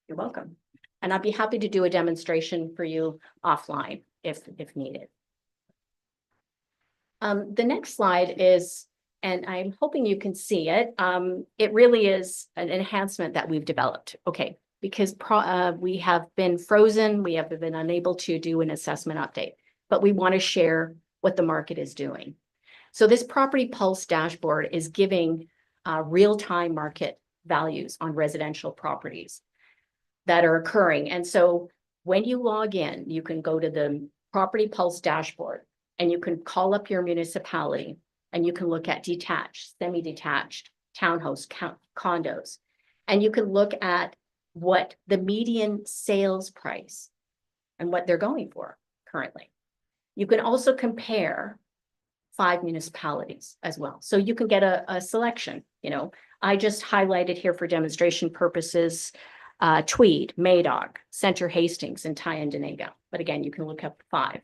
you're welcome. And I'd be happy to do a demonstration for you offline if needed. The next slide is, and I'm hoping you can see it. It really is an enhancement that we've developed. Okay. Because we have been frozen, we have been unable to do an assessment update. but we want to share what the market is doing. So this Property Pulse dashboard is giving real-time market values on residential properties that are occurring. And so when you log in, you can go to the Property Pulse dashboard and you can call up your municipality and you can look at detached, semi-detached, townhouse, condos. And you can look at what the median sales price and what they're going for currently. You can also compare 5 municipalities as well. So you can get a selection, you know. I just highlighted here for demonstration purposes, Tweed, Madoc, Centre Hastings, and Tyendinaga. But again, you can look up 5.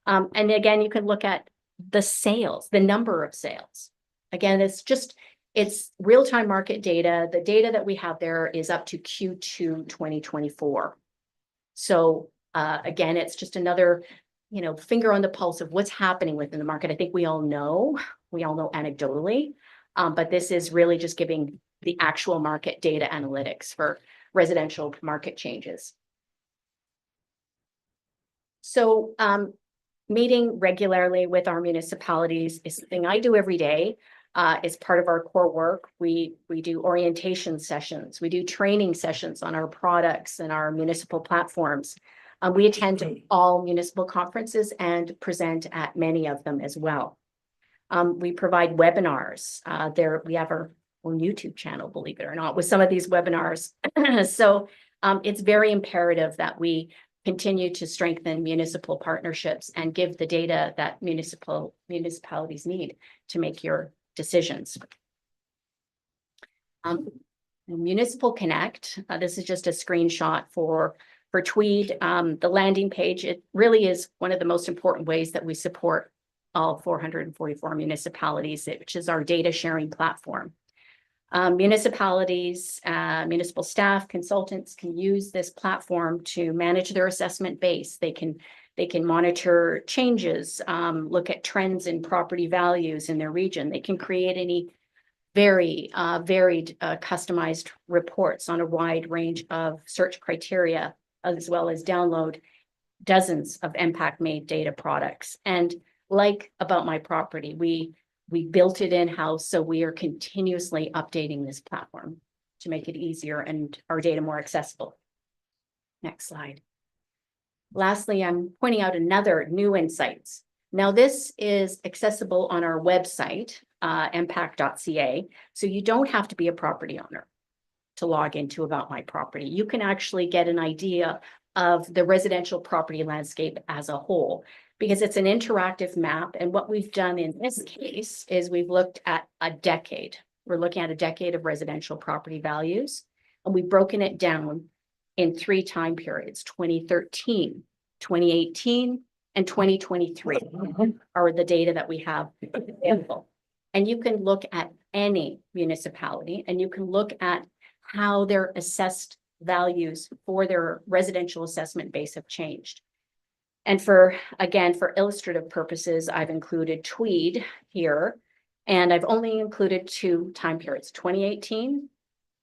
And again, you can look at the sales, the number of sales. Again, it's real-time market data. The data that we have there is up to Q2 2024. So again, it's just another, you know, finger on the pulse of what's happening within the market. I think we all know anecdotally, but this is really just giving the actual market data analytics for residential market changes. So meeting regularly with our municipalities is something I do every day. It's part of our core work. We do orientation sessions. We do training sessions on our products and our municipal platforms. We attend all municipal conferences and present at many of them as well. We provide webinars. We have our own YouTube channel, believe it or not, with some of these webinars. So it's very imperative that we continue to strengthen municipal partnerships and give the data that municipalities need to make your decisions. Municipal Connect, this is just a screenshot for Tweed. The landing page, it really is one of the most important ways that we support all 444 municipalities, which is our data sharing platform. Municipalities, municipal staff, consultants can use this platform to manage their assessment base. They can monitor changes, look at trends in property values in their region. They can create any very varied customized reports on a wide range of search criteria, as well as download dozens of impact made data products. And like About My Property, we built it in-house, so we are continuously updating this platform to make it easier and our data more accessible. Next slide. Lastly, I'm pointing out another new insights. Now, this is accessible on our website, impact.ca, so you don't have to be a property owner to log into About My Property. You can actually get an idea of the residential property landscape as a whole, because it's an interactive map. And what we've done in this case is we've looked at a decade. We're looking at a decade of residential property values, and we've broken it down in 3 time periods: 2013, 2018, and 2023 are the data that we have available. And you can look at any municipality and you can look at how their assessed values for their residential assessment base have changed. And for illustrative purposes, I've included Tweed here, and I've only included 2 time periods, 2018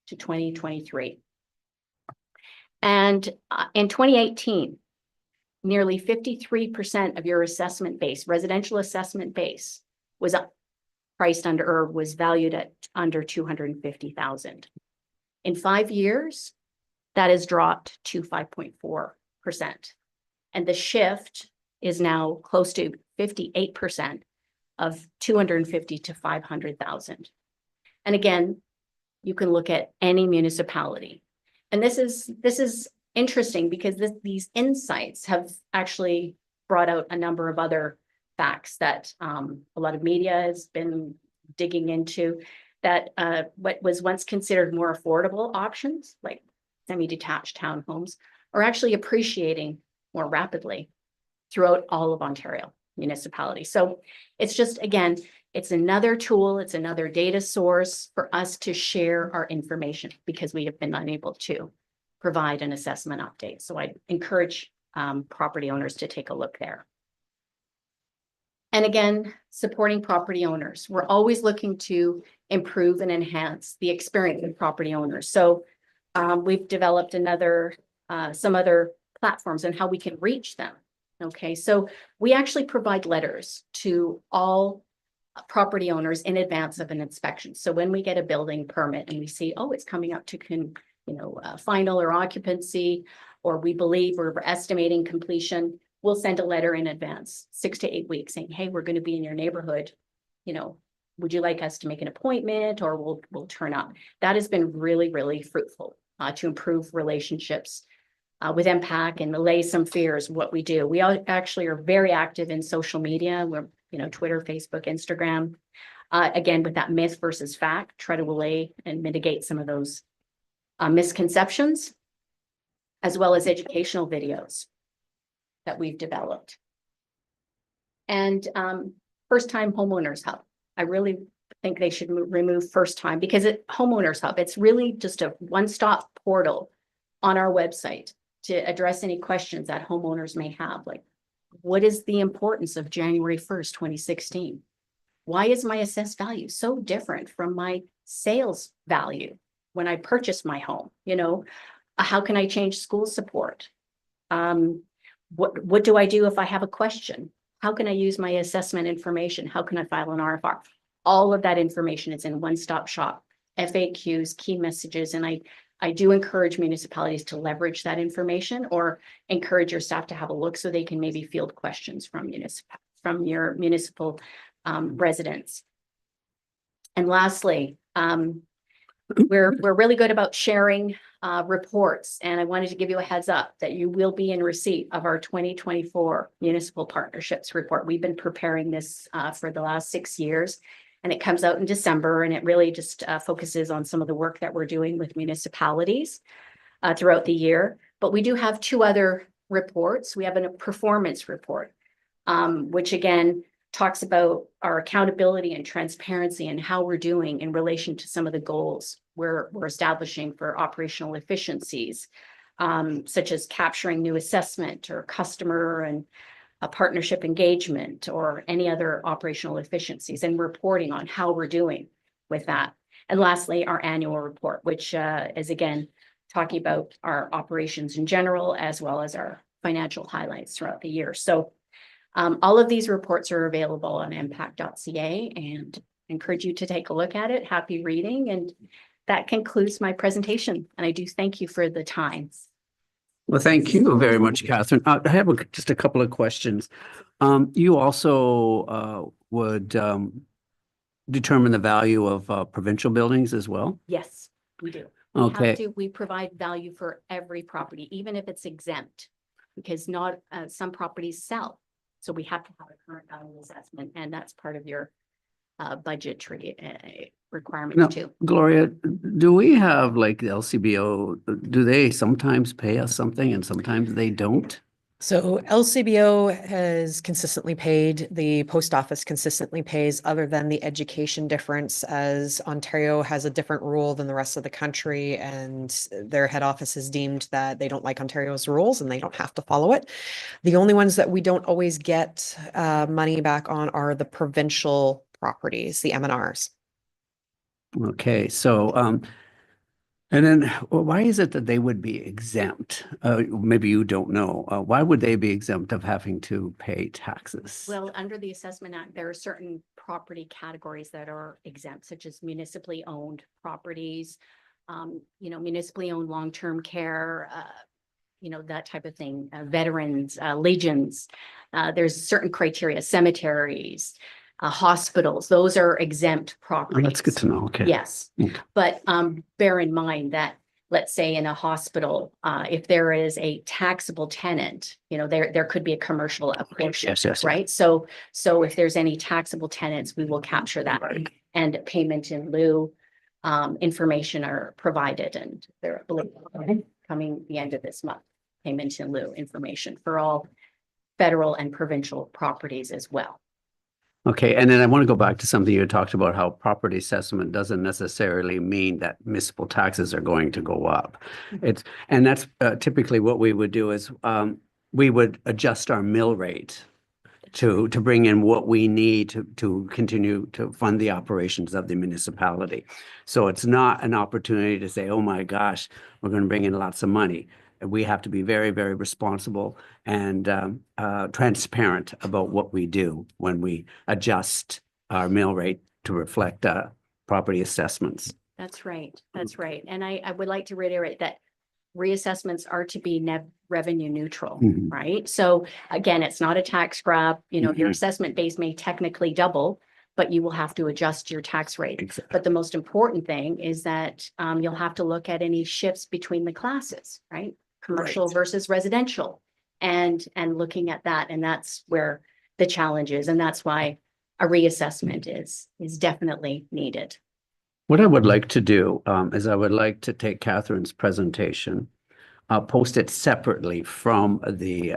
to 2023. And in 2018, nearly 53% of your assessment base, residential assessment base, was priced under or was valued at under $250,000. In 5 years, that has dropped to 5.4%. And the shift is now close to 58% of 250 to 500,000. And again, you can look at any municipality. And this is interesting because these insights have actually brought out a number of other facts that a lot of media has been digging into, that what was once considered more affordable options, like semi-detached townhomes, are actually appreciating more rapidly throughout all of Ontario municipalities. So it's just, again, it's another tool, it's another data source for us to share our information, because we have been unable to provide an assessment update. So I encourage property owners to take a look there. And again, supporting property owners. We're always looking to improve and enhance the experience of property owners. So we've developed some other platforms and how we can reach them. Okay, so we actually provide letters to all property owners in advance of an inspection. So when we get a building permit and we see, oh, it's coming up to final or occupancy, or we believe we're estimating completion, we'll send a letter in advance, 6 to 8 weeks, saying, hey, we're going to be in your neighborhood. Would you like us to make an appointment, or we'll turn up? That has been really, really fruitful to improve relationships with MPAC and allay some fears. What we do, we actually are very active in social media. We're Twitter, Facebook, Instagram. Again, with that myth versus fact, try to allay and mitigate some of those misconceptions, as well as educational videos that we've developed. And First Time Homeowners Hub. I really think they should remove First Time, because Homeowners Hub, it's really just a one-stop portal on our website to address any questions that homeowners may have. Like, what is the importance of January 1st, 2016? Why is my assessed value so different from my sales value when I purchased my home? How can I change school support? What do I do if I have a question? How can I use my assessment information? How can I file an RFR? All of that information is in one-stop shop, FAQs, key messages, and I do encourage municipalities to leverage that information, or encourage your staff to have a look so they can maybe field questions from your municipal residents. And lastly, we're really good about sharing reports, and I wanted to give you a heads up that you will be in receipt of our 2024 municipal partnerships report. We've been preparing this for the last 6 years, and it comes out in December, and it really just focuses on some of the work that we're doing with municipalities throughout the year. But we do have 2 other reports. We have a performance report, which again talks about our accountability and transparency and how we're doing in relation to some of the goals we're establishing for operational efficiencies, such as capturing new assessment or customer and a partnership engagement, or any other operational efficiencies, and reporting on how we're doing with that. And lastly, our annual report, which is again talking about our operations in general, as well as our financial highlights throughout the year. So all of these reports are available on mpac.ca, and encourage you to take a look at it. Happy reading. And that concludes my presentation. And I do thank you for the time. Well, thank you very much, Catherine. I have just a couple of questions. You also would determine the value of provincial buildings as well? Yes, we do. Okay. We provide value for every property, even if it's exempt, because not some properties sell. So we have to have a current value assessment, and that's part of your budgetary requirements Now, too. Gloria, do we have like the LCBO, do they sometimes pay us something and sometimes they don't? So LCBO has consistently paid, the post office consistently pays, other than the education difference, as Ontario has a different rule than the rest of the country, and their head office has deemed that they don't like Ontario's rules and they don't have to follow it. The only ones that we don't always get money back on are the provincial properties, the M&Rs. Okay, so and then why is it that they would be exempt? Maybe you don't know. Why would they be exempt of having to pay taxes? Well, under the Assessment Act, there are certain property categories that are exempt, such as municipally owned properties, municipally owned long-term care, that type of thing, veterans, legions. There's certain criteria, cemeteries, hospitals, those are exempt Oh, properties. that's good to know. Okay. Yes, Okay. but bear in mind that, let's say in a hospital, if there is a taxable tenant, there could be a commercial approach. Yes. Right? So if there's any taxable tenants, we will capture that, and payment in lieu information are provided, and they're coming the end of this month. Payment in lieu information for all federal and provincial properties as well. Okay, and then I want to go back to something you talked about, how property assessment doesn't necessarily mean that municipal taxes are going to go up. And that's typically what we would do is we would adjust our mill rate to bring in what we need to continue to fund the operations of the municipality. So it's not an opportunity to say, oh my gosh, we're going to bring in lots of money. we have to be very, very responsible and transparent about what we do when we adjust our mill rate to reflect property assessments. That's right. That's right. And I would like to reiterate that reassessments are to be revenue neutral, Mhm. right? So again, it's not a tax grab, your assessment base may technically double, but you will have to adjust your tax rate. Exactly. But the most important thing is that you'll have to look at any shifts between the classes, right? Commercial versus residential and looking at that. And that's where the challenge is. And that's why a reassessment is definitely needed. What I would like to do is I would like to take Catherine's presentation, post it separately from the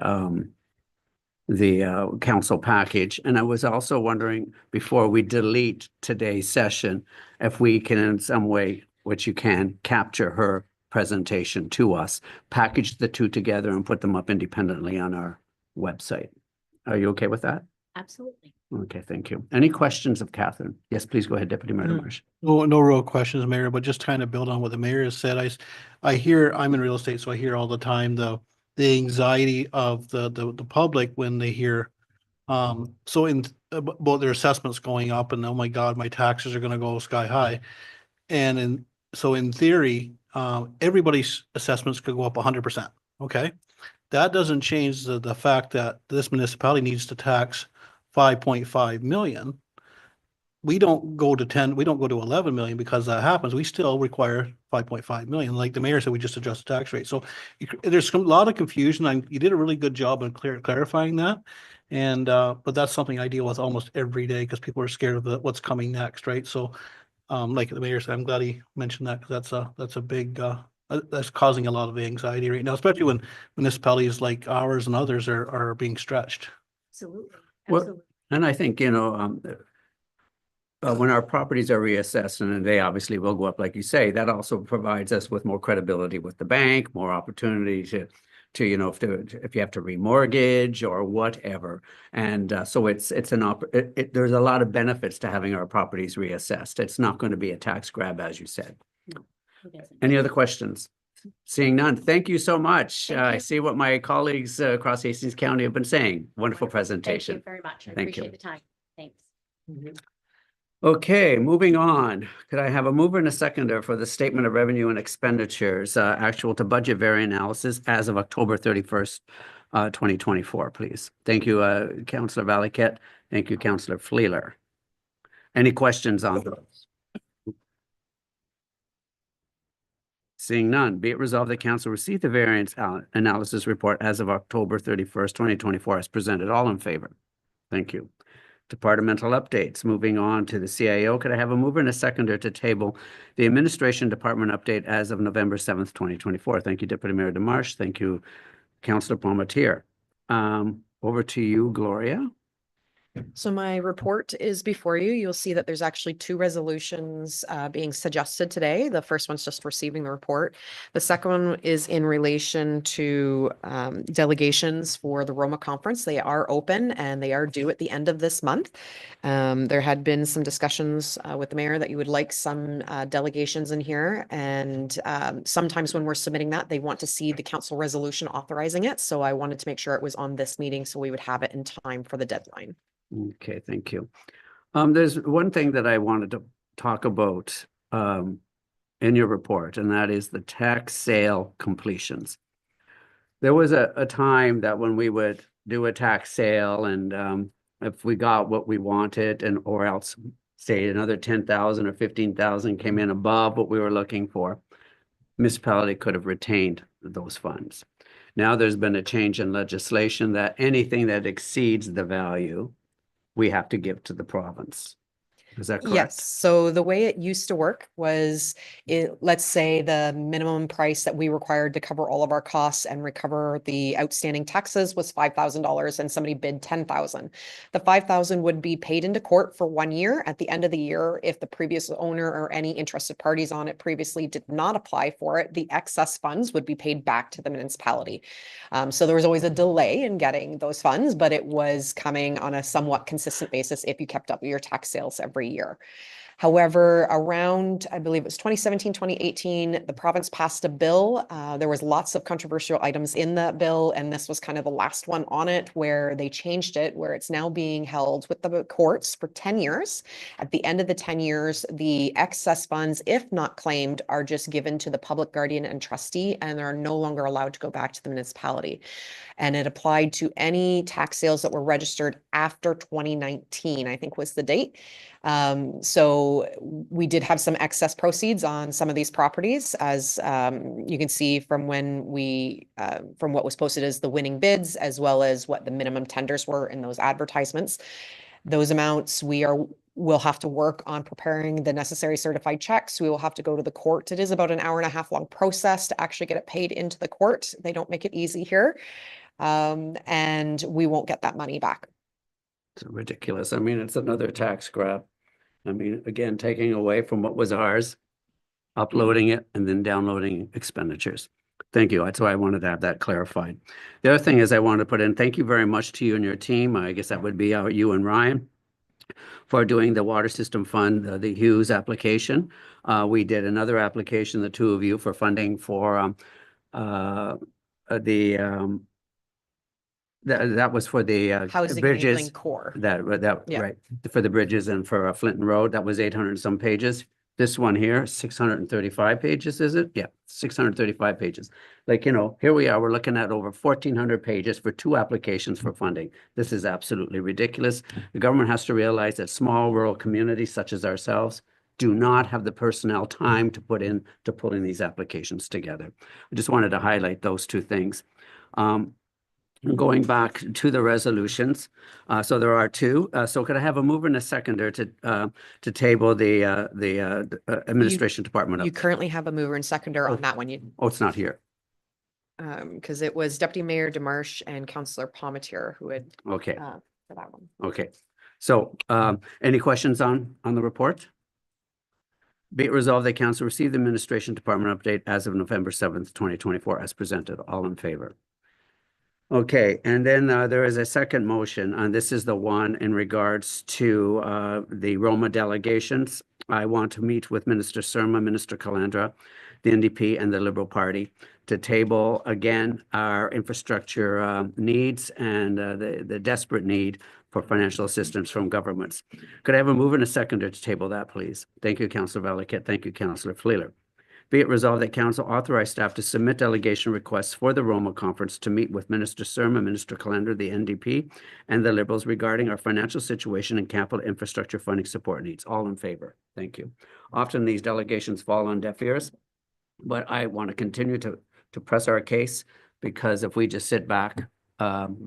council package. And I was also wondering, before we delete today's session, if we can in some way, which you can, capture her presentation to us, package the two together and put them up independently on our website. Are you okay with that? Absolutely. Okay, thank you. Any questions of Catherine? Yes, please go ahead, Deputy Mayor Marsh. No real questions, Mayor, but just kind of build on what the mayor has said. I hear, I'm in real estate, so I hear all the time the anxiety of the public when they hear so in about their assessments going up and oh my God, my taxes are gonna go sky high. And so in theory, everybody's assessments could go up 100%. Okay. That doesn't change the fact that this municipality needs to tax 5.5 million. We don't go to 10, we don't go to 11 million because that happens. We still require 5.5 million. Like the mayor said, we just adjust the tax rate. So there's a lot of confusion. You did a really good job in clarifying that. And, but that's something I deal with almost every day because people are scared of what's coming next, right? So, like the mayor said, I'm glad he mentioned that because that's a big, that's causing a lot of anxiety right now, especially when municipalities like ours and others are being stretched. Absolutely. Well, Absolutely. And I think, when our properties are reassessed and they obviously will go up, like you say, that also provides us with more credibility with the bank, more opportunity to if you have to remortgage or whatever. And so there's a lot of benefits to having our properties reassessed. It's not going to be a tax grab, as you said. It isn't. Any other questions? Seeing none, thank you so much. Thank I you. see what my colleagues across Hastings County have been saying. Wonderful Thank presentation. you very much. I Thank you. appreciate the time. Thanks. Okay, moving on. Could I have a mover and a seconder for the statement of revenue and expenditures, actual to budget variant analysis as of October 31st, 2024, please? Thank you, Councillor Valiquette. Thank you, Councillor Fleeler. Any questions on those? Seeing none, be it resolved that council receive the variance analysis report as of October 31st, 2024 as presented. All in favor? Thank you. Departmental updates. Moving on to the CIO. Could I have a mover and a seconder to table the administration department update as of November 7th, 2024? Thank you, Deputy Mayor DeMarche. Thank you, Councillor Palmatier. Over to you, Gloria. So my report is before you. You'll see that there's actually two resolutions being suggested today. The first one's just receiving the report. The second one is in relation to delegations for the Roma conference. They are open and they are due at the end of this month. There had been some discussions with the mayor that you would like some delegations in here. And sometimes when we're submitting that, they want to see the council resolution authorizing it. So I wanted to make sure it was on this meeting so we would have it in time for the deadline. Okay, thank you. There's one thing that I wanted to talk about in your report, and that is the tax sale completions. There was a time that when we would do a tax sale and if we got what we wanted and or else say another 10,000 or 15,000 came in above what we were looking for, municipality could have retained those funds. Now there's been a change in legislation that anything that exceeds the value we have to give to the province. Is that correct? Yes. So the way it used to work was let's say the minimum price that we required to cover all of our costs and recover the outstanding taxes was $5,000 and somebody bid 10,000. The 5,000 would be paid into court for 1 year. At the end of the year, if the previous owner or any interested parties on it previously did not apply for it, the excess funds would be paid back to the municipality. So there was always a delay in getting those funds, but it was coming on a somewhat consistent basis if you kept up your tax sales every year. However, around, I believe it was 2017, 2018, the province passed a bill. There was lots of controversial items in that bill, and this was kind of the last one on it where they changed it, where it's now being held with the courts for 10 years. At the end of the 10 years, the excess funds, if not claimed, are just given to the public guardian and trustee, and are no longer allowed to go back to the municipality. And it applied to any tax sales that were registered after 2019, I think was the date. So we did have some excess proceeds on some of these properties, as you can see from when we, from what was posted as the winning bids, as well as what the minimum tenders were in those advertisements. Those amounts we'll have to work on preparing the necessary certified checks. We will have to go to the court. It is about an 1.5 hour long process to actually get it paid into the court. They don't make it easy here. And we won't get that money back. It's ridiculous. I mean, it's another tax grab. I mean, again, taking away from what was ours, uploading it, and then downloading expenditures. Thank you. That's why I wanted to have that clarified. The other thing is I wanted to put in, thank you very much to you and your team. I guess that would be you and Ryan for doing the water system fund, the Hughes application. We did another application, the two of you, for funding for that was for the Housing bridges. Enabling Corps. That Yeah. right, for the bridges and for Flinton Road, that was 800 and some pages. This one here, 635 pages, is it? Yeah, 635 pages. Like, you know, here we are, we're looking at over 1,400 pages for two applications for funding. This is absolutely ridiculous. The government has to realize that small rural communities such as ourselves do not have the personnel time to put in to pulling these applications together. I just wanted to highlight those two things. Going back to the resolutions, so there are two. So could I have a mover and a seconder to table the administration department? You update? currently have a mover and seconder on that one. Oh, it's not here. Because it was Deputy Mayor Demarche and Councillor Palmetier who had, Okay, for that one. okay. So any questions on the report? Be it resolved that council receive the administration department update as of November 7th, 2024, as presented. All in favor? Okay, and then there is a second motion, and this is the one in regards to the Roma delegations. I want to meet with Minister Surma, Minister Calandra, the NDP, and the Liberal Party to table again our infrastructure needs and the desperate need for financial assistance from governments. Could I have a mover and a seconder to table that, please? Thank you, Councillor Valiquette. Thank you, Councillor Fleeler. Be it resolved that council authorize staff to submit delegation requests for the Roma conference to meet with Minister Surma, Minister Calandra, the NDP, and the Liberals regarding our financial situation and capital infrastructure funding support needs. All in favor? Thank you. Often these delegations fall on deaf ears, but I want to continue to press our case, because if we just sit back,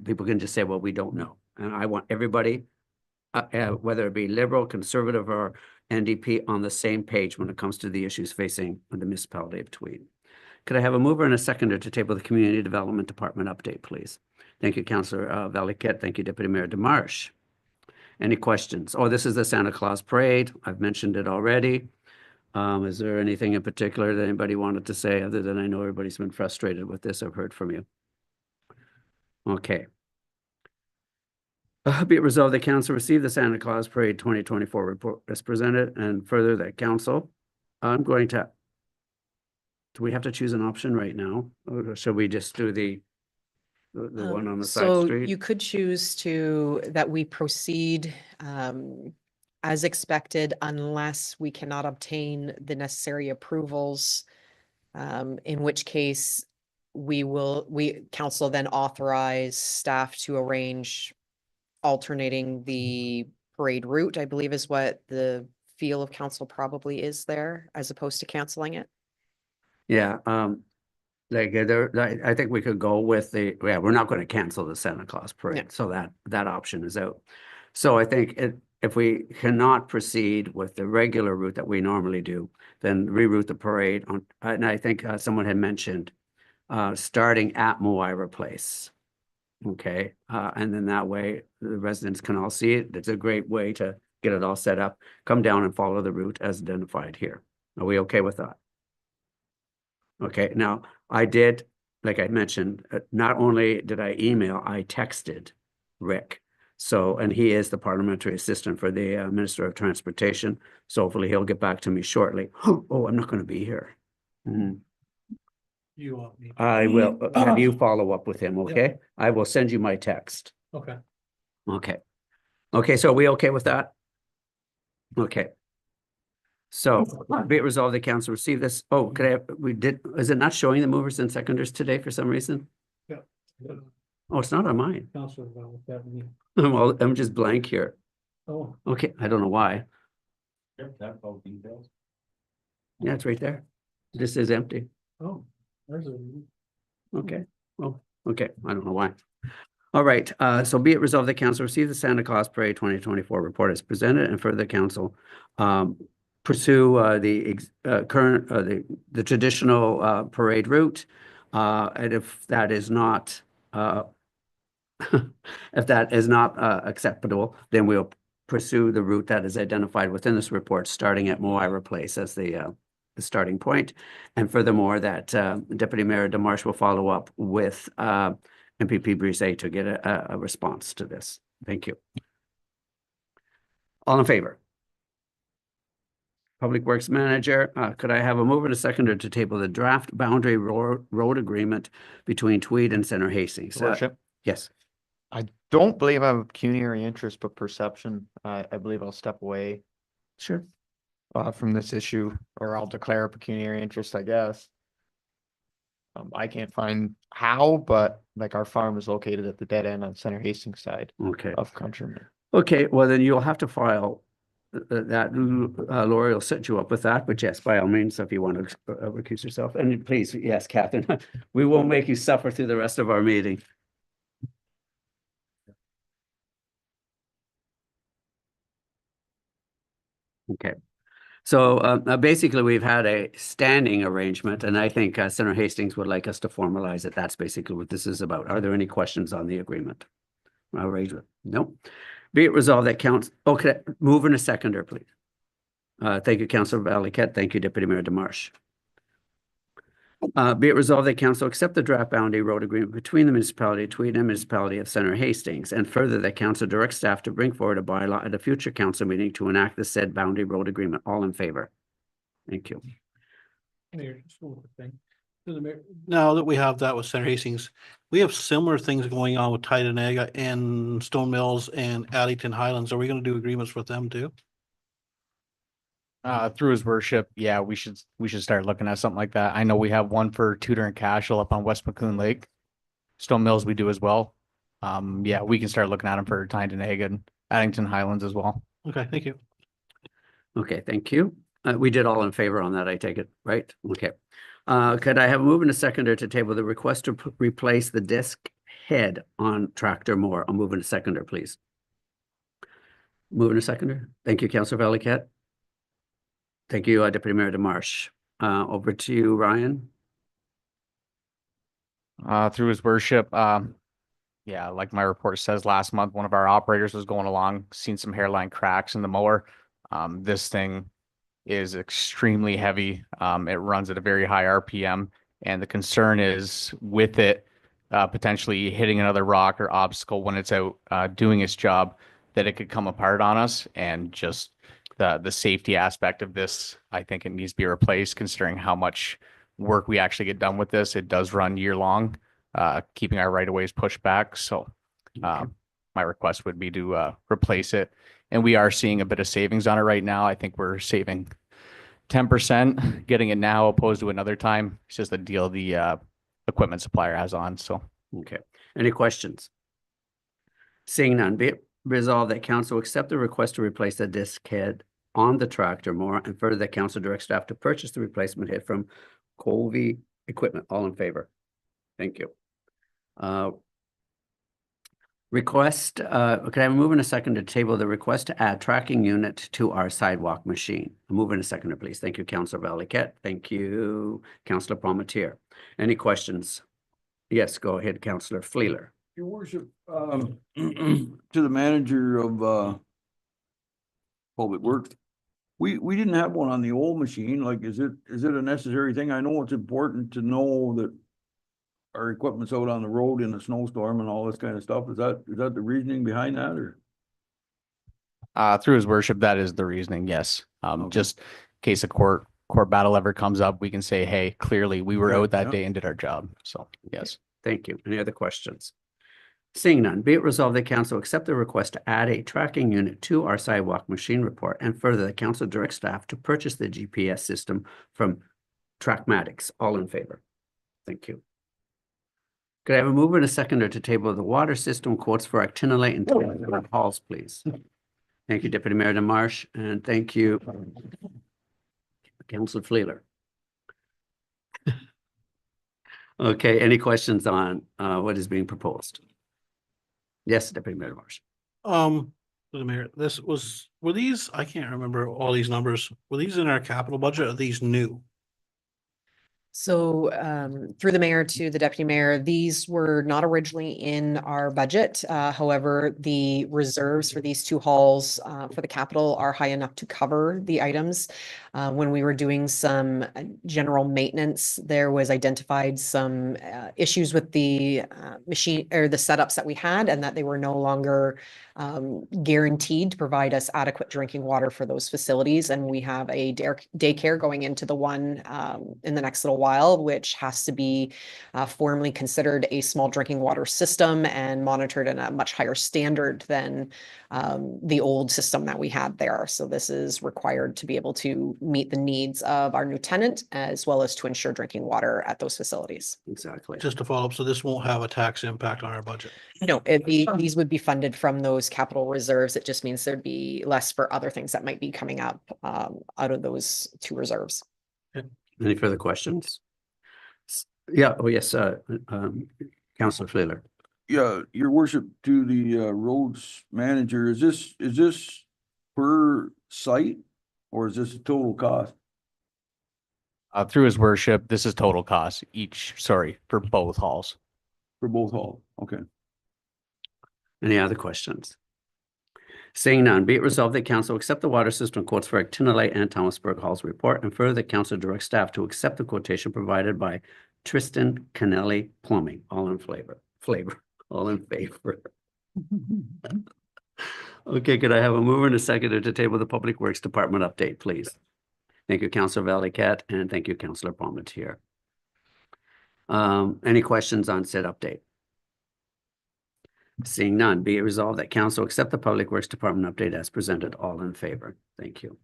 people can just say, well, we don't know. And I want everybody, whether it be Liberal, Conservative, or NDP, on the same page when it comes to the issues facing the municipality of Tweed. Could I have a mover and a seconder to table the Community Development Department update, please? Thank you, Councillor Valiquette. Thank you, Deputy Mayor Demarche. Any questions? Oh, this is the Santa Claus Parade. I've mentioned it already. Is there anything in particular that anybody wanted to say, other than I know everybody's been frustrated with this? I've heard from you. Okay. Be it resolved that council receive the Santa Claus Parade 2024 report as presented, and further that council, I'm going to, do we have to choose an option right now? Or should we just do the one on the side So street? you could choose that we proceed as expected, unless we cannot obtain the necessary approvals, in which case council then authorize staff to arrange alternating the parade route, I believe is what the feel of council probably is there, as opposed to canceling it. Yeah, I think we could go with we're not going to cancel the Santa Claus Parade, so that option is out. So I think if we cannot proceed with the regular route that we normally do, then reroute the parade on, and I think someone had mentioned starting at Moira Place. Okay, and then that way the residents can all see it. It's a great way to get it all set up. Come down and follow the route as identified here. Are we okay with that? Okay, now I did, like I mentioned, not only did I email, I texted Rick. So, and he is the parliamentary assistant for the Minister of Transportation. So hopefully he'll get back to me shortly. Oh, I'm not going to be here. Mhm. You want me? I will have you follow up with him, okay? I will send you my text. Okay. Okay. Okay, so are we okay with that? Okay. So be it resolved, the council receive this. Oh, could I, is it not showing the movers and seconders today for some reason? Oh, it's not on mine. Counselor, with that, me. Well, I'm just blank here. Oh. Okay, I don't know why. That's all details. Yeah, it's right there. This is empty. Oh, there's a. Okay, well, okay, I don't know why. All right, so be it resolved, the council receive the Santa Claus Parade 2024 report as presented, and further the council pursue current the traditional parade route. And if that is not if that is not acceptable, then we'll pursue the route that is identified within this report, starting at Moira Place as the starting point. And furthermore, that Deputy Mayor Demarche will follow up with MPP Brise to get a response to this. Thank you. All in favor? Public Works Manager, could I have a mover and a seconder to table the draft boundary road agreement between Tweed and Center Hastings? Your Worship, Yes. I don't believe I have pecuniary interest, but perception, I believe I'll step away Sure. from this issue, or I'll declare a pecuniary interest, I guess. I can't find how, but like our farm is located at the dead end on Center Hastings side Okay. of Countryman. Okay, well, then you'll have to file that. Lori will set you up with that, but yes, by all means, if you want to recuse yourself. And please, yes, Catherine, we won't make you suffer through the rest of our meeting. Okay. So basically, we've had a standing arrangement, and I think Senator Hastings would like us to formalize it. That's basically what this is about. Are there any questions on the agreement? Arrangement? No. Be it resolved that okay, move in a seconder, please. Thank you, Councillor Valiquette. Thank you, Deputy Mayor Demarche. Be it resolved that council accept the draft boundary road agreement between the municipality of Tweed and municipality of Center Hastings, and further that council directs staff to bring forward a bylaw at a future council meeting to enact the said boundary road agreement. All in favor? Thank you. Now that we have that with Center Hastings, we have similar things going on with Tydenaga and Stone Mills and Addington Highlands. Are we going to do agreements with them too? Through his worship, yeah, we should start looking at something like that. I know we have one for Tudor and Cashel up on West McCoon Lake. Stone Mills we do as well. Yeah, we can start looking at them for Tydenaga and Addington Highlands as well. Okay, thank you. Okay, thank you. We did all in favor on that, I take it, right? Okay. Could I have a move and a seconder to table the request to replace the disc head on Tractor Moore? I'll move in a seconder, please. Move in a seconder. Thank you, Councillor Valiquette. Thank you, Deputy Mayor Demarche. Over to you, Ryan. Through his worship, yeah, like my report says, last month, one of our operators was going along, seen some hairline cracks in the mower. This thing is extremely heavy. It runs at a very high RPM, and the concern is with it potentially hitting another rock or obstacle when it's out doing its job, that it could come apart on us. And just the safety aspect of this, I think it needs to be replaced, considering how much work we actually get done with this. It does run year long, keeping our right of ways pushed back. So my request would be to replace it. And we are seeing a bit of savings on it right now. I think we're saving 10% getting it now opposed to another time. It's just a deal the equipment supplier has on. So Okay. Any questions? Seeing none, be it resolved that council accept the request to replace the disc head on the Tractor Moore, and further that council directs staff to purchase the replacement head from Colby Equipment. All in favor? Thank you. Request, can I move in a second to table the request to add tracking unit to our sidewalk machine? Move in a second, please. Thank you, Councillor Valiquette. Thank you, Councillor Palmetier. Any questions? Yes, go ahead, Councillor Fleeler. Your worship, to the manager of Public Works, we didn't have one on the old machine. Like, is it a necessary thing? I know it's important to know that our equipment's out on the road in a snowstorm and all this kind of stuff. Is that the reasoning behind that, or? Through his worship, that is the reasoning, yes. Okay. Just in case a court battle ever comes up, we can say, hey, clearly we were Okay, out that yeah. day and did our job. So, yes. Thank you. Any other questions? Seeing none, be it resolved that council accept the request to add a tracking unit to our sidewalk machine report, and further the council direct staff to purchase the GPS system from Trackmatics. All in favor? Thank you. Could I have a mover and a seconder to table the water system quotes for Actinolite and Town Halls, please? Thank you, Deputy Mayor DeMarsh, and thank you, Councillor Fleeler. Okay, any questions on what is being proposed? Yes, Deputy Mayor DeMarsh. the mayor, were these, I can't remember all these numbers. Were these in our capital budget? Or are these new? So through the mayor to the deputy mayor, these were not originally in our budget. However, the reserves for these two halls for the capital are high enough to cover the items. When we were doing some general maintenance, there was identified some issues with the machine or the setups that we had, and that they were no longer guaranteed to provide us adequate drinking water for those facilities. And we have a daycare going into the one in the next little while, which has to be formally considered a small drinking water system and monitored in a much higher standard than the old system that we had there. So this is required to be able to meet the needs of our new tenant, as well as to ensure drinking water at those facilities. Exactly. Just to follow up, so this won't have a tax impact on our budget. No, these would be funded from those capital reserves. It just means there'd be less for other things that might be coming up out of those two reserves. Any further questions? Yeah, oh, yes, Councillor Fleeler. Yeah, your worship, to the roads manager, is this per site or is this a total cost Through his worship, this is total cost for both halls. for both halls? Okay. Any other questions? Seeing none, be it resolved that council accept the water system quotes for Actinolite and Thomasburg Halls report, and further the council direct staff to accept the quotation provided by Tristan Kennelly Plumbing. All in all in favor. Okay, could I have a mover and a seconder to table the Public Works Department update, please? Thank you, Councillor Valiquette, and thank you, Councillor Palmetier. Any questions on said update? Seeing none, be it resolved that council accept the Public Works Department update as presented. All in favor. Thank you.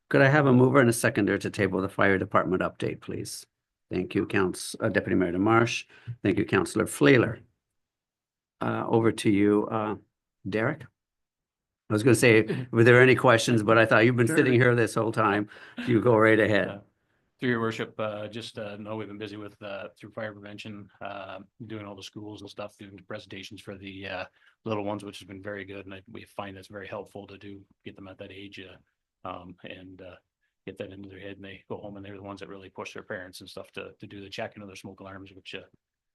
Could I have a mover and a seconder to table the Fire Department update, please? Thank you, Deputy Mayor DeMarsh. Thank you, Councillor Fleeler. Over to you, Derek. I was going to say, were there any questions, but I thought you've been sitting here this whole time. You go right ahead. Through your worship, just know we've been busy with through fire prevention, doing all the schools and stuff, doing presentations for the little ones, which has been very good, and we find that's very helpful to get them at that age and get that into their head, and they go home and they're the ones that really push their parents and stuff to do the checking of their smoke alarms, which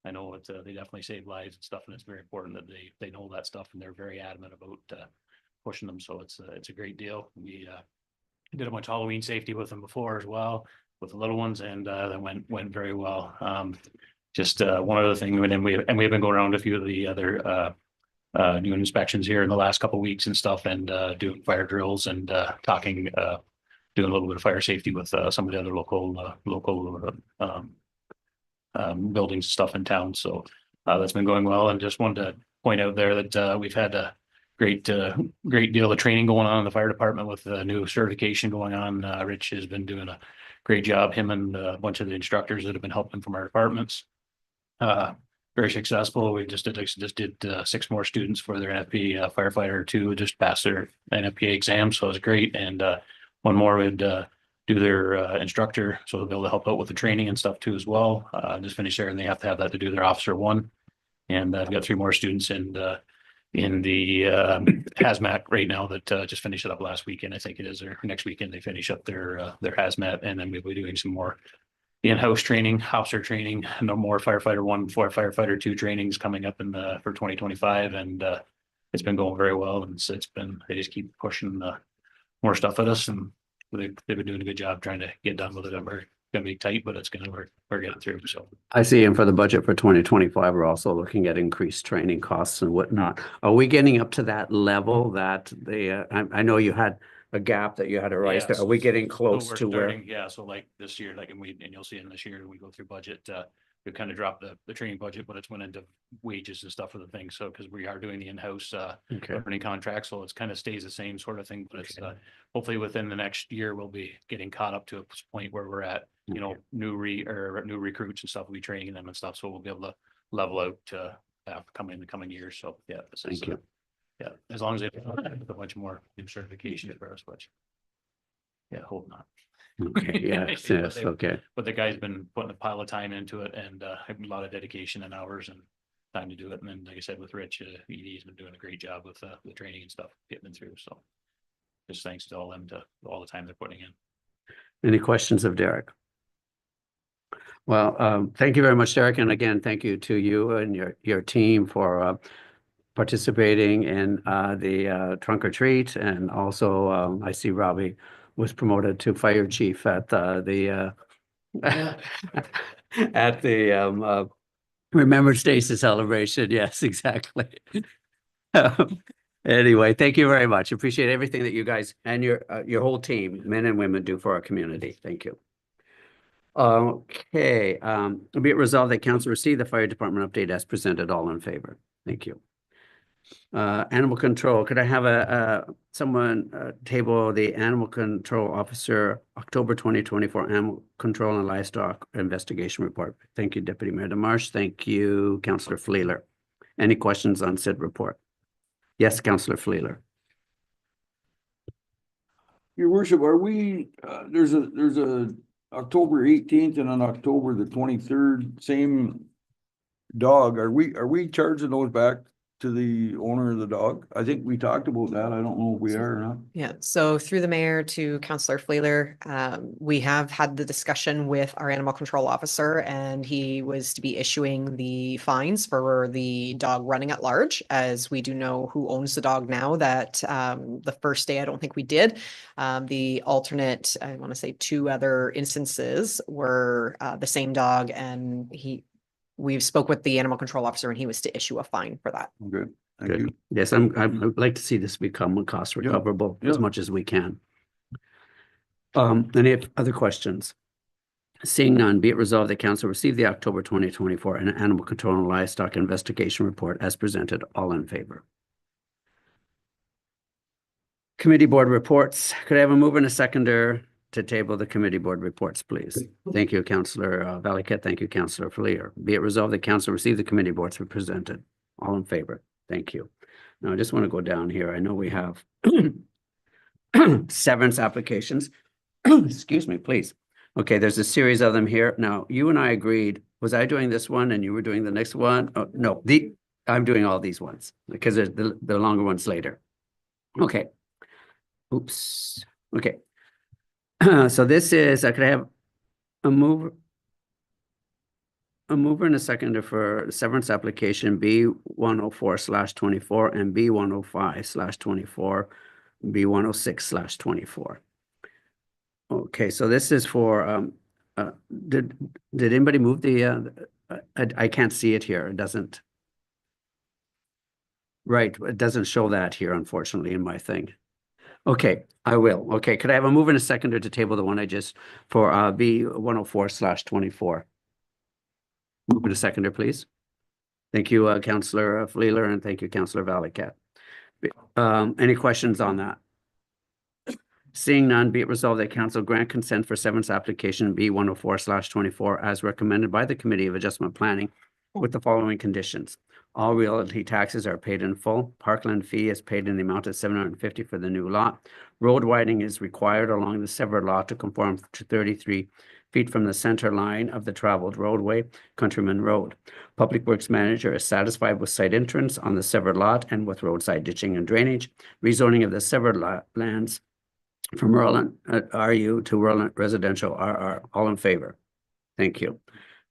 I know they definitely save lives and stuff, and it's very important that they know that stuff, and they're very adamant about pushing them. So it's a great deal. We did a bunch of Halloween safety with them before as well, with the little ones, and that went very well. Just one other thing, and we've been going around a few of the other doing inspections here in the last couple of weeks and stuff, and doing fire drills and talking, doing a little bit of fire safety with some of the other local buildings and stuff in town. So that's been going well, and just wanted to point out there that we've had a great deal of training going on in the fire department with the new certification going on. Rich has been doing a great job, him and a bunch of the instructors that have been helping from our departments. Very successful. We just did 6 more students for their NFP firefighter 2 just passed their NFPA exam, so it was great. And one more would do their instructor, so they'll be able to help out with the training and stuff too as well. Just finished there, and they have to have that to do their officer 1. And I've got 3 more students in the hazmat right now that just finished it up last weekend. I think it is, or next weekend they finish up their hazmat, and then we'll be doing some more in-house training, officer training. No more firefighter 1 for firefighter 2 trainings coming up for 2025, and it's been going very well. And they just keep pushing more stuff at us, and they've been doing a good job trying to get done with it. I'm very gonna be tight, but it's gonna work, we're getting through, so. I see, and for the budget for 2025, we're also looking at increased training costs and whatnot. Are we getting up to that level that I know you had a gap that you had to rise Yeah, there. Are we getting so close we're to where? starting- Yeah, so like this year, like, and you'll see in this year, we go through budget, we kind of dropped the training budget, but it's went into wages and stuff for the thing, so, because we are doing the in-house, Okay, learning contract, so it's kind of stays the same sort of thing, but it's, hopefully within the next year, we'll be getting caught up to a point where we're at, you know, new recruits and stuff, we'll be training them and stuff, so we'll be able to level out to come in the coming years, so, yeah. This is, thank you. Yeah, as long as they have a bunch more new certifications for us, but yeah, hope not. Okay, yes, But yes, they- okay. But the guy's been putting a pile of time into it and a lot of dedication and hours and time to do it. And then, like I said, with Rich, ED's been doing a great job with the training and stuff, getting them through. So just thanks to all them to all the time they're putting in. Any questions of Derek? Well, thank you very much, Derek. And again, thank you to you and your team for participating in the trunk or treat. And also, I see Robbie was promoted to fire chief at the at the Remembrance Day celebration. Yes, exactly. Anyway, thank you very much. Appreciate everything that you guys and your whole team, men and women, do for our community. Thank you. Okay, be it resolved that council receive the fire department update as presented. All in favor? Thank you. Animal control, could I have someone table the animal control officer October 2024 animal control and livestock investigation report? Thank you, Deputy Mayor DeMarche. Thank you, Councillor Fleeler. Any questions on said report? Yes, Councillor Fleeler. Your worship, are we, there's a October 18th and on October the 23rd, same dog. Are we charging those back to the owner of the dog? I think we talked about that. I don't know if we are or not. Yeah, so through the mayor to Councillor Fleeler, we have had the discussion with our animal control officer, and he was to be issuing the fines for the dog running at large, as we do know who owns the dog now. That the first day, I don't think we did. The alternate, I want to say 2 other instances were the same dog, and we've spoke with the animal control officer, and he was to issue a fine for that. Good, thank you. Good. Yes, I'd like to see this become a cost recoverable as yeah. much as we can. Any other questions? Seeing none, be it resolved that council receive the October 2024 and animal control and livestock investigation report as presented. All in favor? Committee board reports. Could I have a mover and a seconder to table the committee board reports, please? Thank you, Councillor Valiquette. Thank you, Councillor Fleer. Be it resolved that council receive the committee boards presented. All in favor? Thank you. Now, I just want to go down here. I know we have severance applications. Excuse me, please. Okay, there's a series of them here. Now, you and I agreed, was I doing this one and you were doing the next one? Oh, no, I'm doing all these ones because there's the longer ones later. Okay. Oops. Okay. So this is, could I have a mover and a seconder for severance application B104/24 and B105/24, B106/24. Okay, so this is for, did anybody move the, I can't see it here. It doesn't. Right, it doesn't show that here, unfortunately, in my thing. Okay, I will. Okay, could I have a mover and a seconder to table the one I just, for B104/24? Move and a seconder, please. Thank you, Councillor Fleeler, and thank you, Councillor Valiquette. Any questions on that? Seeing none, be it resolved that council grant consent for severance application B104/24 as recommended by the Committee of Adjustment Planning with the following conditions. All realty taxes are paid in full. Parkland fee is paid in the amount of $750 for the new lot. Road widening is required along the severed lot to conform to 33 feet from the center line of the traveled roadway, Countryman Road. Public Works Manager is satisfied with site entrance on the severed lot and with roadside ditching and drainage. Rezoning of the severed lot lands from rural RU to rural residential RR. All in favor? Thank you.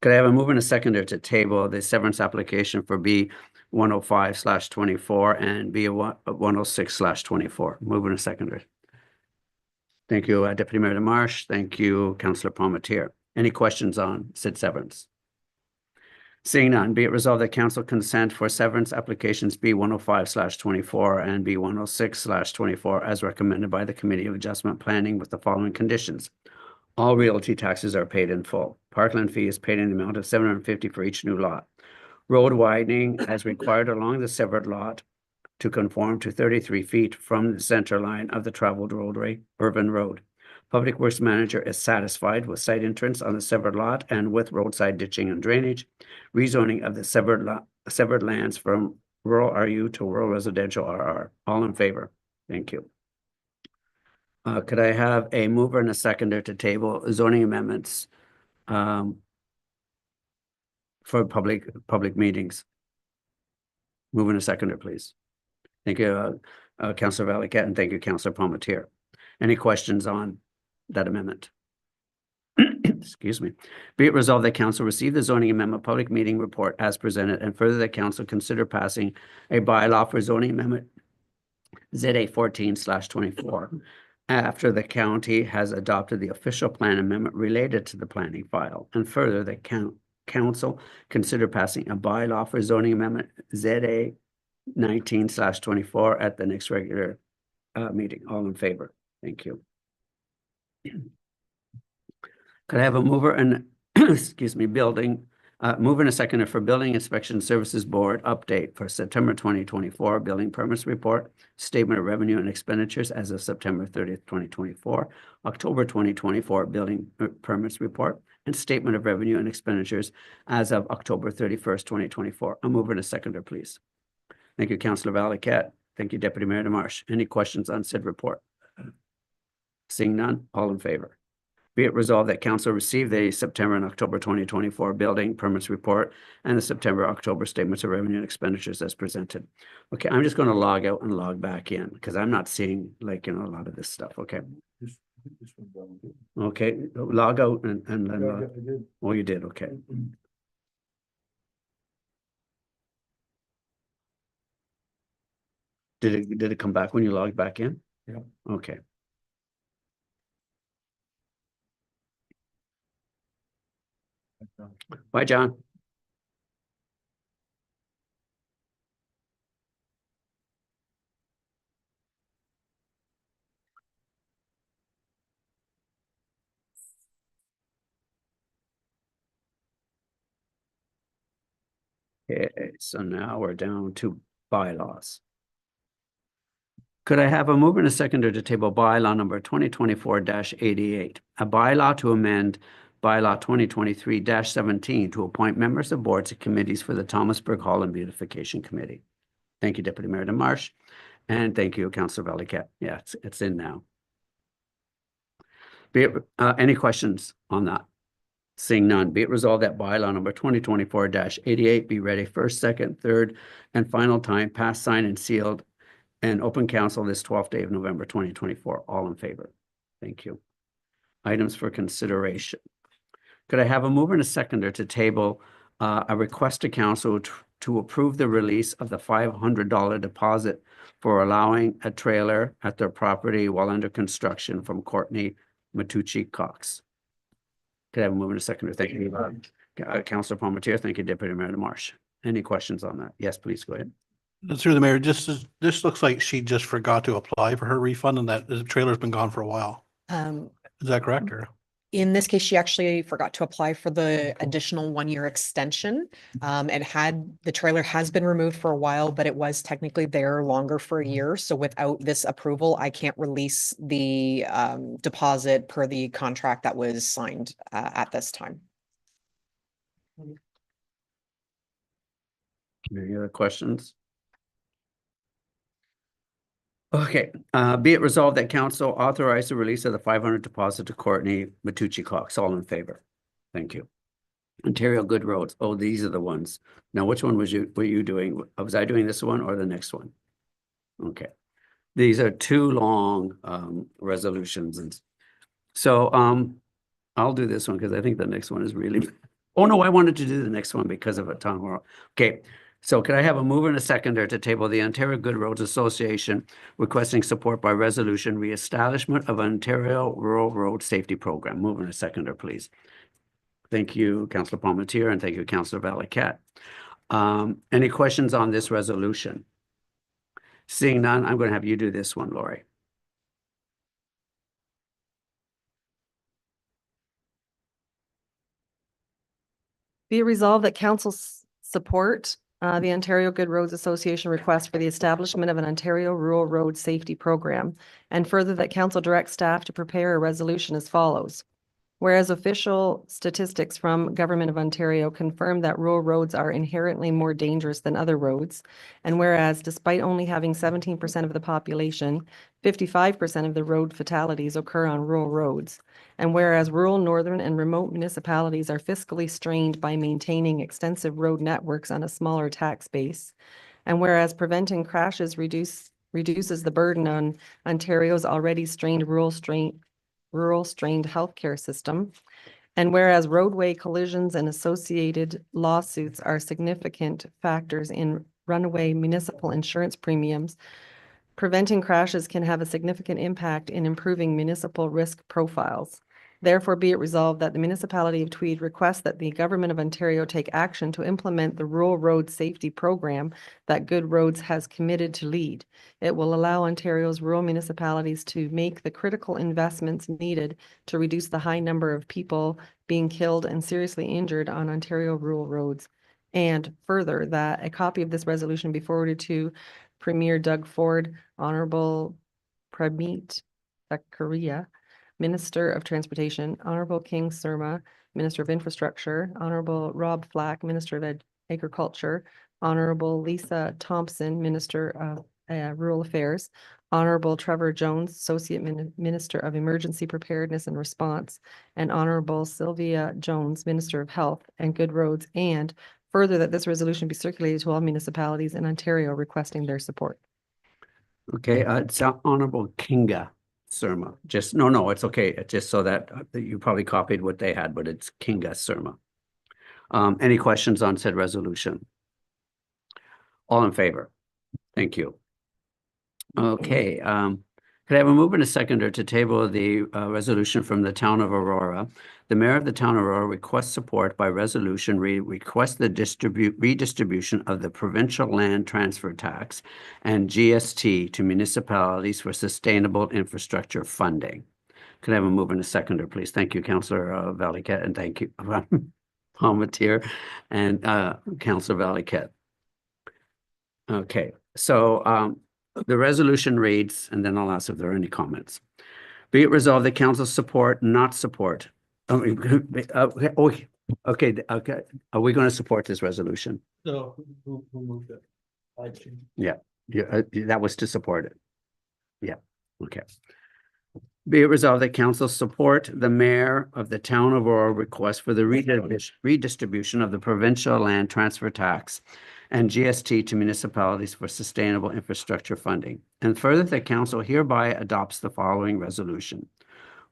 Could I have a mover and a seconder to table the severance application for B105/24 and B106/24? Mover and a seconder. Thank you, Deputy Mayor DeMarche. Thank you, Councillor Palmetier. Any questions on said severance? Seeing none, be it resolved that council consent for severance applications B 105/24 and B 106/24 as recommended by the Committee of Adjustment Planning with the following conditions. All realty taxes are paid in full. Parkland fee is paid in the amount of $750 for each new lot. Road widening as required along the severed lot to conform to 33 feet from the center line of the traveled roadway, Irvin Road. Public Works Manager is satisfied with site entrance on the severed lot and with roadside ditching and drainage. Rezoning of the severed lands from rural RU to rural residential RR. All in favor? Thank you. Could I have a mover and a seconder to table zoning amendments for public meetings? Move and a seconder, please. Thank you, Councillor Valiquette, and thank you, Councillor Palmetier. Any questions on that amendment? Excuse me. Be it resolved that council receive the zoning amendment public meeting report as presented, and further that council consider passing a bylaw for zoning amendment ZA 14/24 after the county has adopted the official plan amendment related to the planning file, and further that council consider passing a bylaw for zoning amendment ZA 19/24 at the next regular meeting. All in favor? Thank you. Could I have a mover and, excuse me, mover and a seconder for Building Inspection Services Board update for September 2024 building permits report, statement of revenue and expenditures as of September 30th, 2024, October 2024 building permits report, and statement of revenue and expenditures as of October 31st, 2024. A mover and a seconder, please. Thank you, Councillor Valiquette. Thank you, Deputy Mayor DeMarche. Any questions on said report? Seeing none, all in favor. Be it resolved that council receive the September and October 2024 building permits report and the September, October statements of revenue and expenditures as presented. Okay, I'm just going to log out and log back in because I'm not seeing a lot of this stuff. Okay. Okay, log out and then. Oh, you did. Okay. Did it come back when you logged back in? Yeah. Okay. Bye, John. Okay, so now we're down to bylaws. Could I have a mover and a seconder to table bylaw number 2024-88, a bylaw to amend bylaw 2023-17 to appoint members of boards and committees for the Thomasburg Hall and Beautification Committee? Thank you, Deputy Mayor DeMarche, and thank you, Councillor Valiquette. Yeah, it's in now. Any questions on that? Seeing none, be it resolved that bylaw number 2024-88 be read a first, second, third, and final time, passed, signed, and sealed, and open council this 12th day of November 2024. All in favor? Thank you. Items for consideration. Could I have a mover and a seconder to table a request to council to approve the release of the $500 deposit for allowing a trailer at their property while under construction from Courtney Matucci Cox? Could I have a mover and a seconder? Thank you, Councillor Palmetier. Thank you, Deputy Mayor DeMarche. Any questions on that? Yes, please go ahead. Through the mayor, this looks like she just forgot to apply for her refund and that the trailer's been gone for a while. Is that correct, or? In this case, she actually forgot to apply for the additional 1-year extension. The trailer has been removed for a while, but it was technically there longer for a year. So without this approval, I can't release the deposit per the contract that was signed at this time. Any other questions? Okay, be it resolved that council authorize the release of the $500 deposit to Courtney Matucci Cox. All in favor? Thank you. Ontario Good Roads. Oh, these are the ones. Now, which one were you doing? Was I doing this one or the next one? Okay. These are two long resolutions. And so I'll do this one because I think the next one is really, oh no, I wanted to do the next one because of a town hall. Okay. So could I have a mover and a seconder to table the Ontario Good Roads Association requesting support by resolution reestablishment of Ontario Rural Road Safety Program? Mover and a seconder, please. Thank you, Councillor Palmetier, and thank you, Councillor Valiquette. Any questions on this resolution? Seeing none, I'm going to have you do this one, Lori. Be it resolved that council support the Ontario Good Roads Association request for the establishment of an Ontario Rural Road Safety Program, and further that council direct staff to prepare a resolution as follows. Whereas official statistics from Government of Ontario confirm that rural roads are inherently more dangerous than other roads, and whereas despite only having 17% of the population, 55% of the road fatalities occur on rural roads, and whereas rural, northern, and remote municipalities are fiscally strained by maintaining extensive road networks on a smaller tax base, and whereas preventing crashes reduces the burden on Ontario's already strained rural strained healthcare system. And whereas roadway collisions and associated lawsuits are significant factors in runaway municipal insurance premiums, preventing crashes can have a significant impact in improving municipal risk profiles. Therefore, be it resolved that the municipality of Tweed requests that the Government of Ontario take action to implement the Rural Road Safety Program that Good Roads has committed to lead. It will allow Ontario's rural municipalities to make the critical investments needed to reduce the high number of people being killed and seriously injured on Ontario rural roads. And further, that a copy of this resolution be forwarded to Premier Doug Ford, Honorable Prameet Zakaria, Minister of Transportation, Honorable King Surma, Minister of Infrastructure, Honorable Rob Flack, Minister of Agriculture, Honorable Lisa Thompson, Minister of Rural Affairs, Honorable Trevor Jones, Associate Minister of Emergency Preparedness and Response, and Honorable Sylvia Jones, Minister of Health and Good Roads, and further that this resolution be circulated to all municipalities in Ontario requesting their support. Okay, it's Honorable Kinga Surma. Just, no, it's okay. It's just so that you probably copied what they had, but it's Kinga Surma. Any questions on said resolution? All in favor? Thank you. Okay, could I have a move and a seconder to table the resolution from the town of Aurora? The mayor of the town of Aurora requests support by resolution, request the redistribution of the provincial land transfer tax and GST to municipalities for sustainable infrastructure funding. Could I have a move and a seconder, please? Thank you, Councillor Valiquette, and thank you, Palmetier and Councillor Valiquette. Okay, so the resolution reads, and then I'll ask if there are any comments. Be it resolved that council support, not support. Okay. Are we going to support this resolution? So who moved it? Yeah, that was to support it. Yeah, okay. Be it resolved that council support the mayor of the town of Aurora request for the redistribution of the provincial land transfer tax and GST to municipalities for sustainable infrastructure funding. And further, that council hereby adopts the following resolution.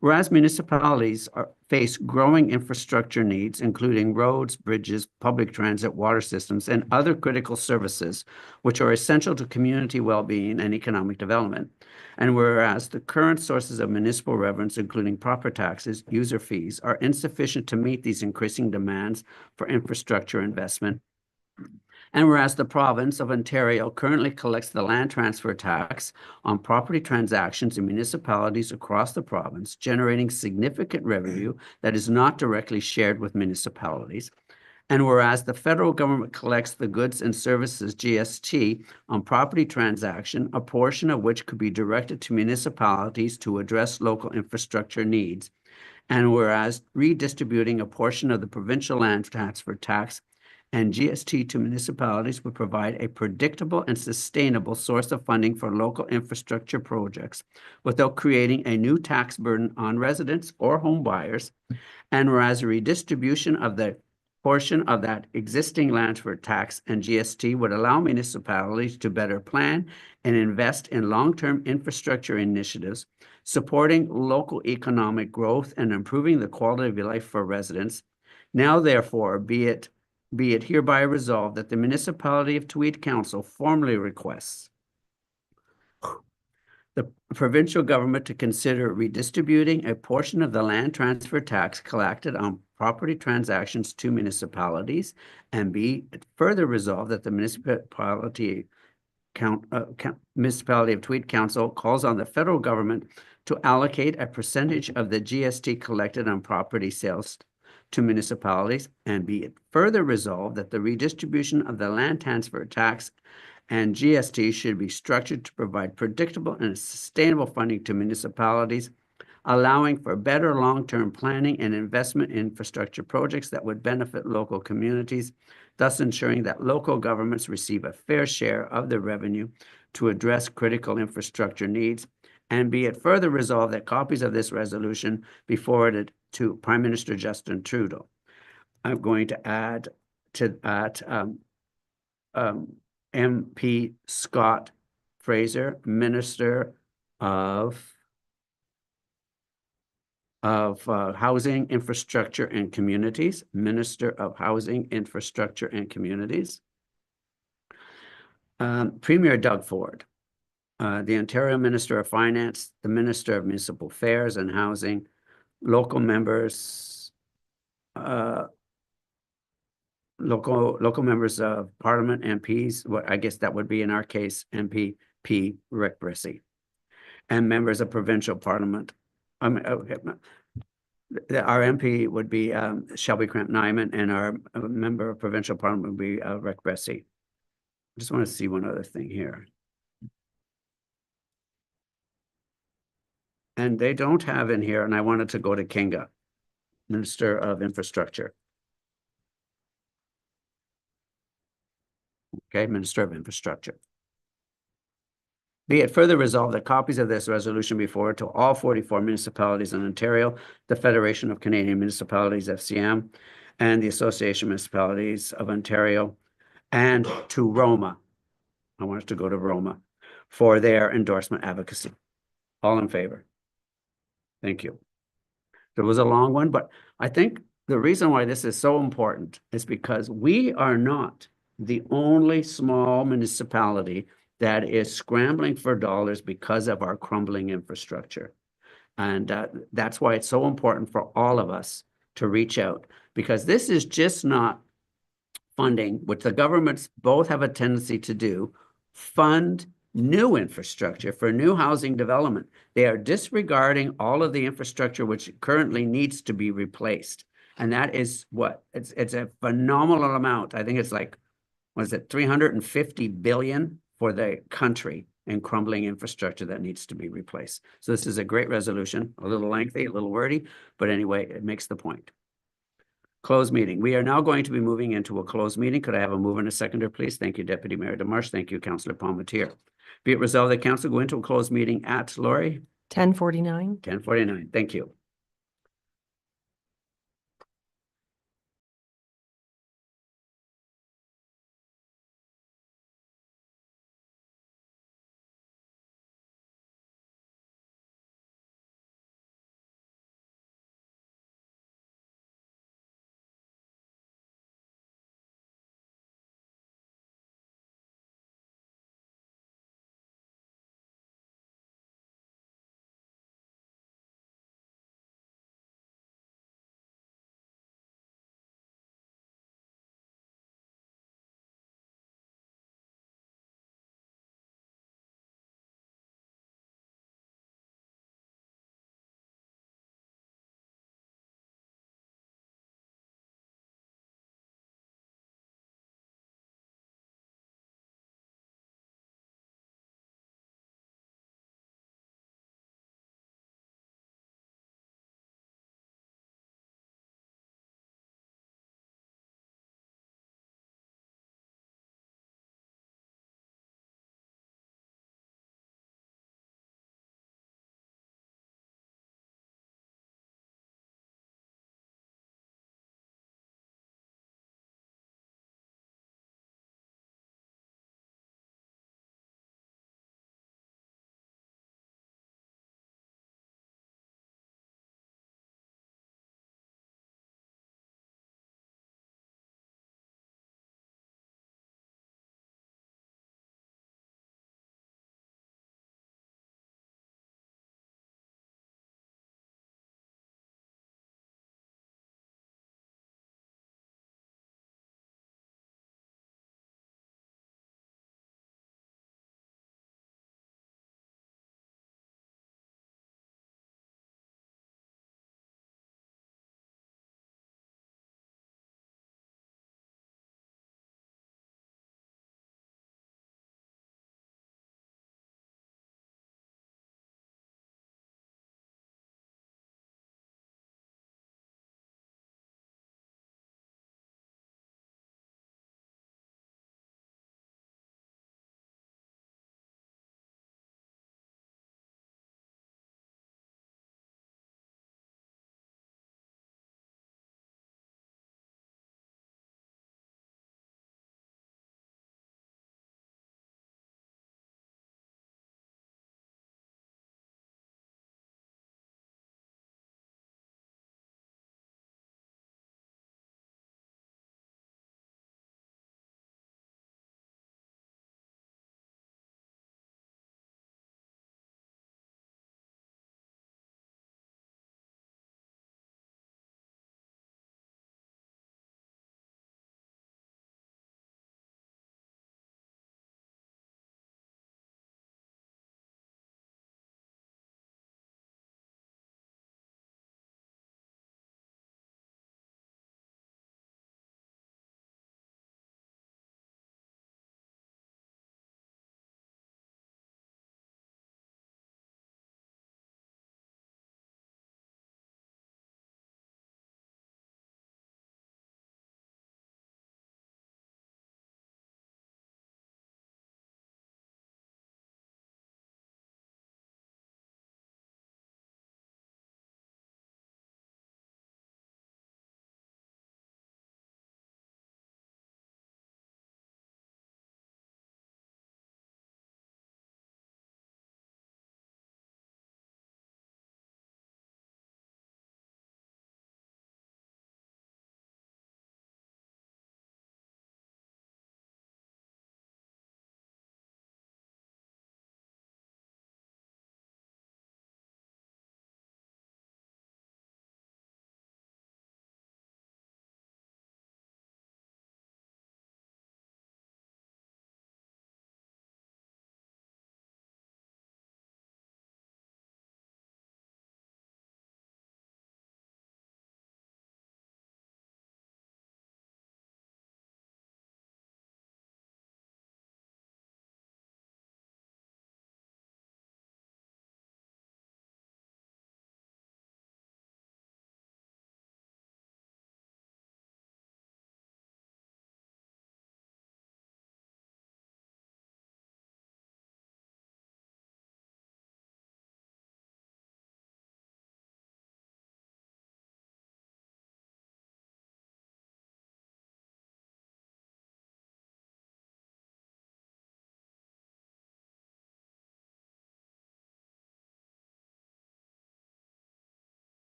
Whereas municipalities face growing infrastructure needs, including roads, bridges, public transit, water systems, and other critical services, which are essential to community well-being and economic development. And whereas the current sources of municipal revenues, including property taxes, user fees, are insufficient to meet these increasing demands for infrastructure investment. And whereas the province of Ontario currently collects the land transfer tax on property transactions in municipalities across the province, generating significant revenue that is not directly shared with municipalities. And whereas the federal government collects the goods and services GST on property transaction, a portion of which could be directed to municipalities to address local infrastructure needs. And whereas redistributing a portion of the provincial land transfer tax and GST to municipalities would provide a predictable and sustainable source of funding for local infrastructure projects without creating a new tax burden on residents or home buyers. And whereas a redistribution of the portion of that existing land transfer tax and GST would allow municipalities to better plan and invest in long-term infrastructure initiatives, supporting local economic growth and improving the quality of life for residents. Now, therefore, be it hereby resolved that the municipality of Tweed Council formally requests the provincial government to consider redistributing a portion of the land transfer tax collected on property transactions to municipalities, and be it further resolved that the municipality of Tweed Council calls on the federal government to allocate a percentage of the GST collected on property sales to municipalities, and be it further resolved that the redistribution of the land transfer tax and GST should be structured to provide predictable and sustainable funding to municipalities, allowing for better long-term planning and investment in infrastructure projects that would benefit local communities, thus ensuring that local governments receive a fair share of the revenue to address critical infrastructure needs. And be it further resolved that copies of this resolution be forwarded to Prime Minister Justin Trudeau. I'm going to add to that MP Scott Fraser, Minister of Housing, Infrastructure and Communities, Minister of Housing, Infrastructure and Communities. Premier Doug Ford, the Ontario Minister of Finance, the Minister of Municipal Affairs and Housing, local members, local members of Parliament, MPs, what I guess that would be in our case, MPP Rick Brissy, and members of provincial Parliament. Our MP would be Shelby Cramp Nyman, and our member of provincial Parliament would be Rick Brissy. I just want to see one other thing here. And they don't have in here, and I wanted to go to Kinga, Minister of Infrastructure. Okay, Minister of Infrastructure. Be it further resolved that copies of this resolution be forwarded to all 44 municipalities in Ontario, the Federation of Canadian Municipalities, FCM, and the Association of Municipalities of Ontario, and to Roma. I want us to go to Roma for their endorsement advocacy. All in favor? Thank you. There was a long one, but I think the reason why this is so important is because we are not the only small municipality that is scrambling for dollars because of our crumbling infrastructure. And that's why it's so important for all of us to reach out, because this is just not funding, which the governments both have a tendency to do, fund new infrastructure for new housing development. They are disregarding all of the infrastructure which currently needs to be replaced. And that is what? It's a phenomenal amount. I think it's like, what is it, 350 billion for the country in crumbling infrastructure that needs to be replaced. So this is a great resolution, a little lengthy, a little wordy, but anyway, it makes the point. Closed meeting. We are now going to be moving into a closed meeting. Could I have a mover and a seconder, please? Thank you, Deputy Mayor Demarche. Thank you, Councillor Palmetier. Be it resolved that council go into a closed meeting at, Lori? 10:49. 10:49. Thank you.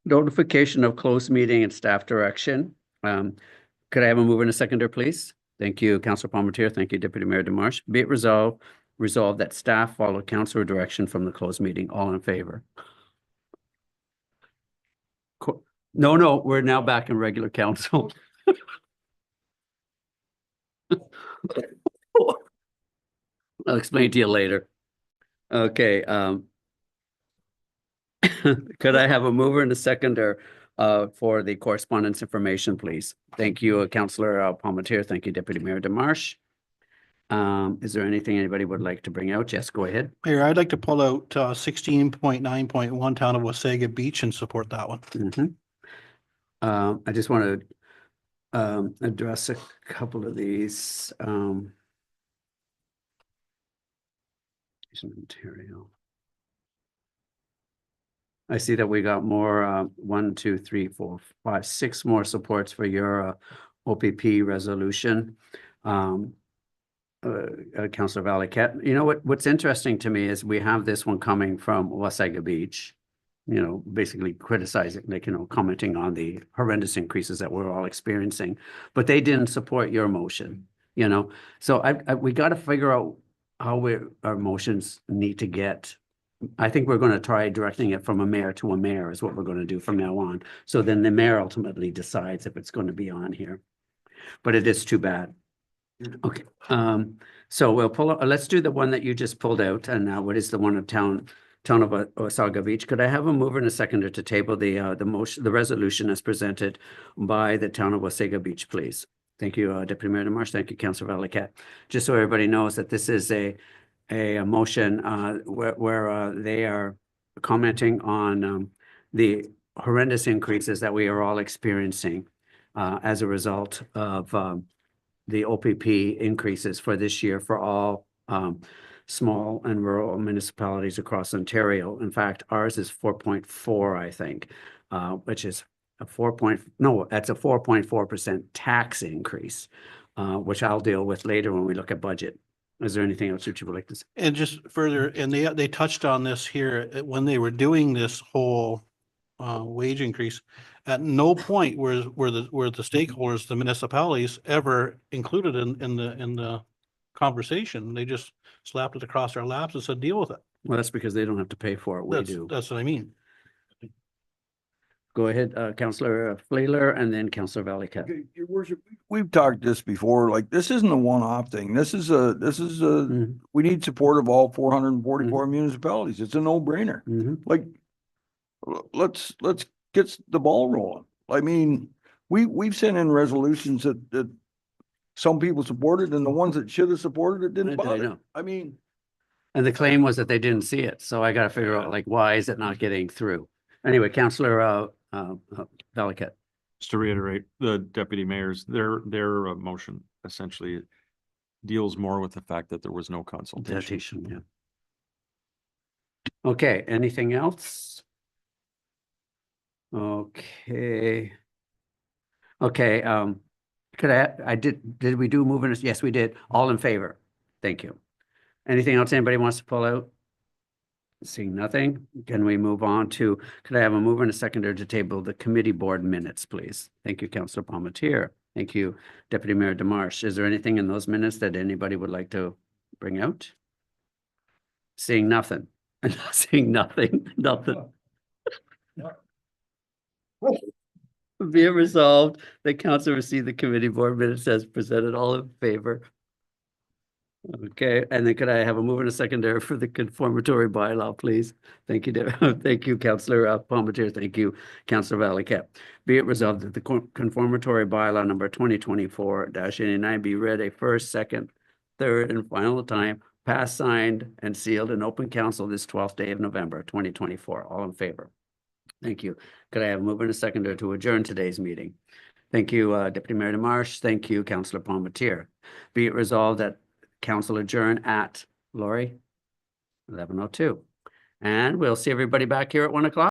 Notification of closed meeting and staff direction. Could I have a mover and a seconder, please? Thank you, Councillor Palmetier. Thank you, Deputy Mayor Demarche. Be it resolved that staff follow councillor direction from the closed meeting. All in favor? No, we're now back in regular council. I'll explain to you later. Okay, could I have a mover and a seconder for the correspondence information, please? Thank you, Councillor Palmetier. Thank you, Deputy Mayor Demarche. Is there anything anybody would like to bring out? Yes, go ahead. Mayor, I'd like to pull out 16.9.1 Town of Wasaga Beach and support that one. I just want to address a couple of these. Ontario. I see that we got more, 1, 2, 3, 4, 5, 6 more supports for your OPP resolution. Councillor Valiquette, you know what's interesting to me is we have this one coming from Wasaga Beach, you know, basically criticizing, like, you know, commenting on the horrendous increases that we're all experiencing, but they didn't support your motion, you know? So we got to figure out how our motions need to get. I think we're going to try directing it from a mayor to a mayor is what we're going to do from now on. So then the mayor ultimately decides if it's going to be on here, but it is too bad. Okay, so we'll pull up, let's do the one that you just pulled out, and what is the one of town of Wasaga Beach? Could I have a mover and a seconder to table the motion, the resolution as presented by the town of Wasaga Beach, please? Thank you, Deputy Mayor Demarche. Thank you, Councillor Valiquette. Just so everybody knows that this is a motion where they are commenting on the horrendous increases that we are all experiencing as a result of the OPP increases for this year for all small and rural municipalities across Ontario. In fact, ours is 4.4, I think, which is a 4.4% tax increase, which I'll deal with later when we look at budget. Is there anything else that you would like to say? And just further, and they touched on this here when they were doing this whole wage increase. At no point were the stakeholders, the municipalities, ever included in the conversation. They just slapped it across our laps and said, deal with it. Well, that's because they don't have to pay for it. We do. That's what I mean. Go ahead, Councillor Flayler, and then Councillor Valiquette. Okay, Your Worship, we've talked this before, like, this isn't a one-off thing. This is we need support of all 444 municipalities. It's a no-brainer. Like, let's get the ball rolling. I mean, we've sent in resolutions that some people supported, and the ones that should have supported it didn't I bother. know. I mean, And the claim was that they didn't see it. So I got to figure out, like, why is it not getting through? Anyway, Councillor Valiquette. Just to reiterate, the deputy mayors, their motion essentially deals more with the fact that there was no consultation. Yeah. Okay, anything else? Okay. Okay, did we do moving? Yes, we did. All in favor? Thank you. Anything else anybody wants to pull out? Seeing nothing, can we move on to, could I have a mover and a seconder to table the committee board minutes, please? Thank you, Councillor Palmetier. Thank you, Deputy Mayor Demarche. Is there anything in those minutes that anybody would like to bring out? Seeing nothing. Seeing nothing. Be it resolved that council receive the committee board minutes as presented. All in favor? Okay, and then could I have a mover and a seconder for the conformatory bylaw, please? Thank you, thank you, Councillor Palmetier. Thank you, Councillor Valiquette. Be it resolved that the conformatory bylaw number 2024-89 be read a first, second, third, and final time, passed, signed, and sealed in open council this 12th day of November, 2024. All in favor? Thank you. Could I have a mover and a seconder to adjourn today's meeting? Thank you, Deputy Mayor Demarche. Thank you, Councillor Palmetier. Be it resolved that council adjourn at, Lori, 11:02. And we'll see everybody back here at 1 o'clock.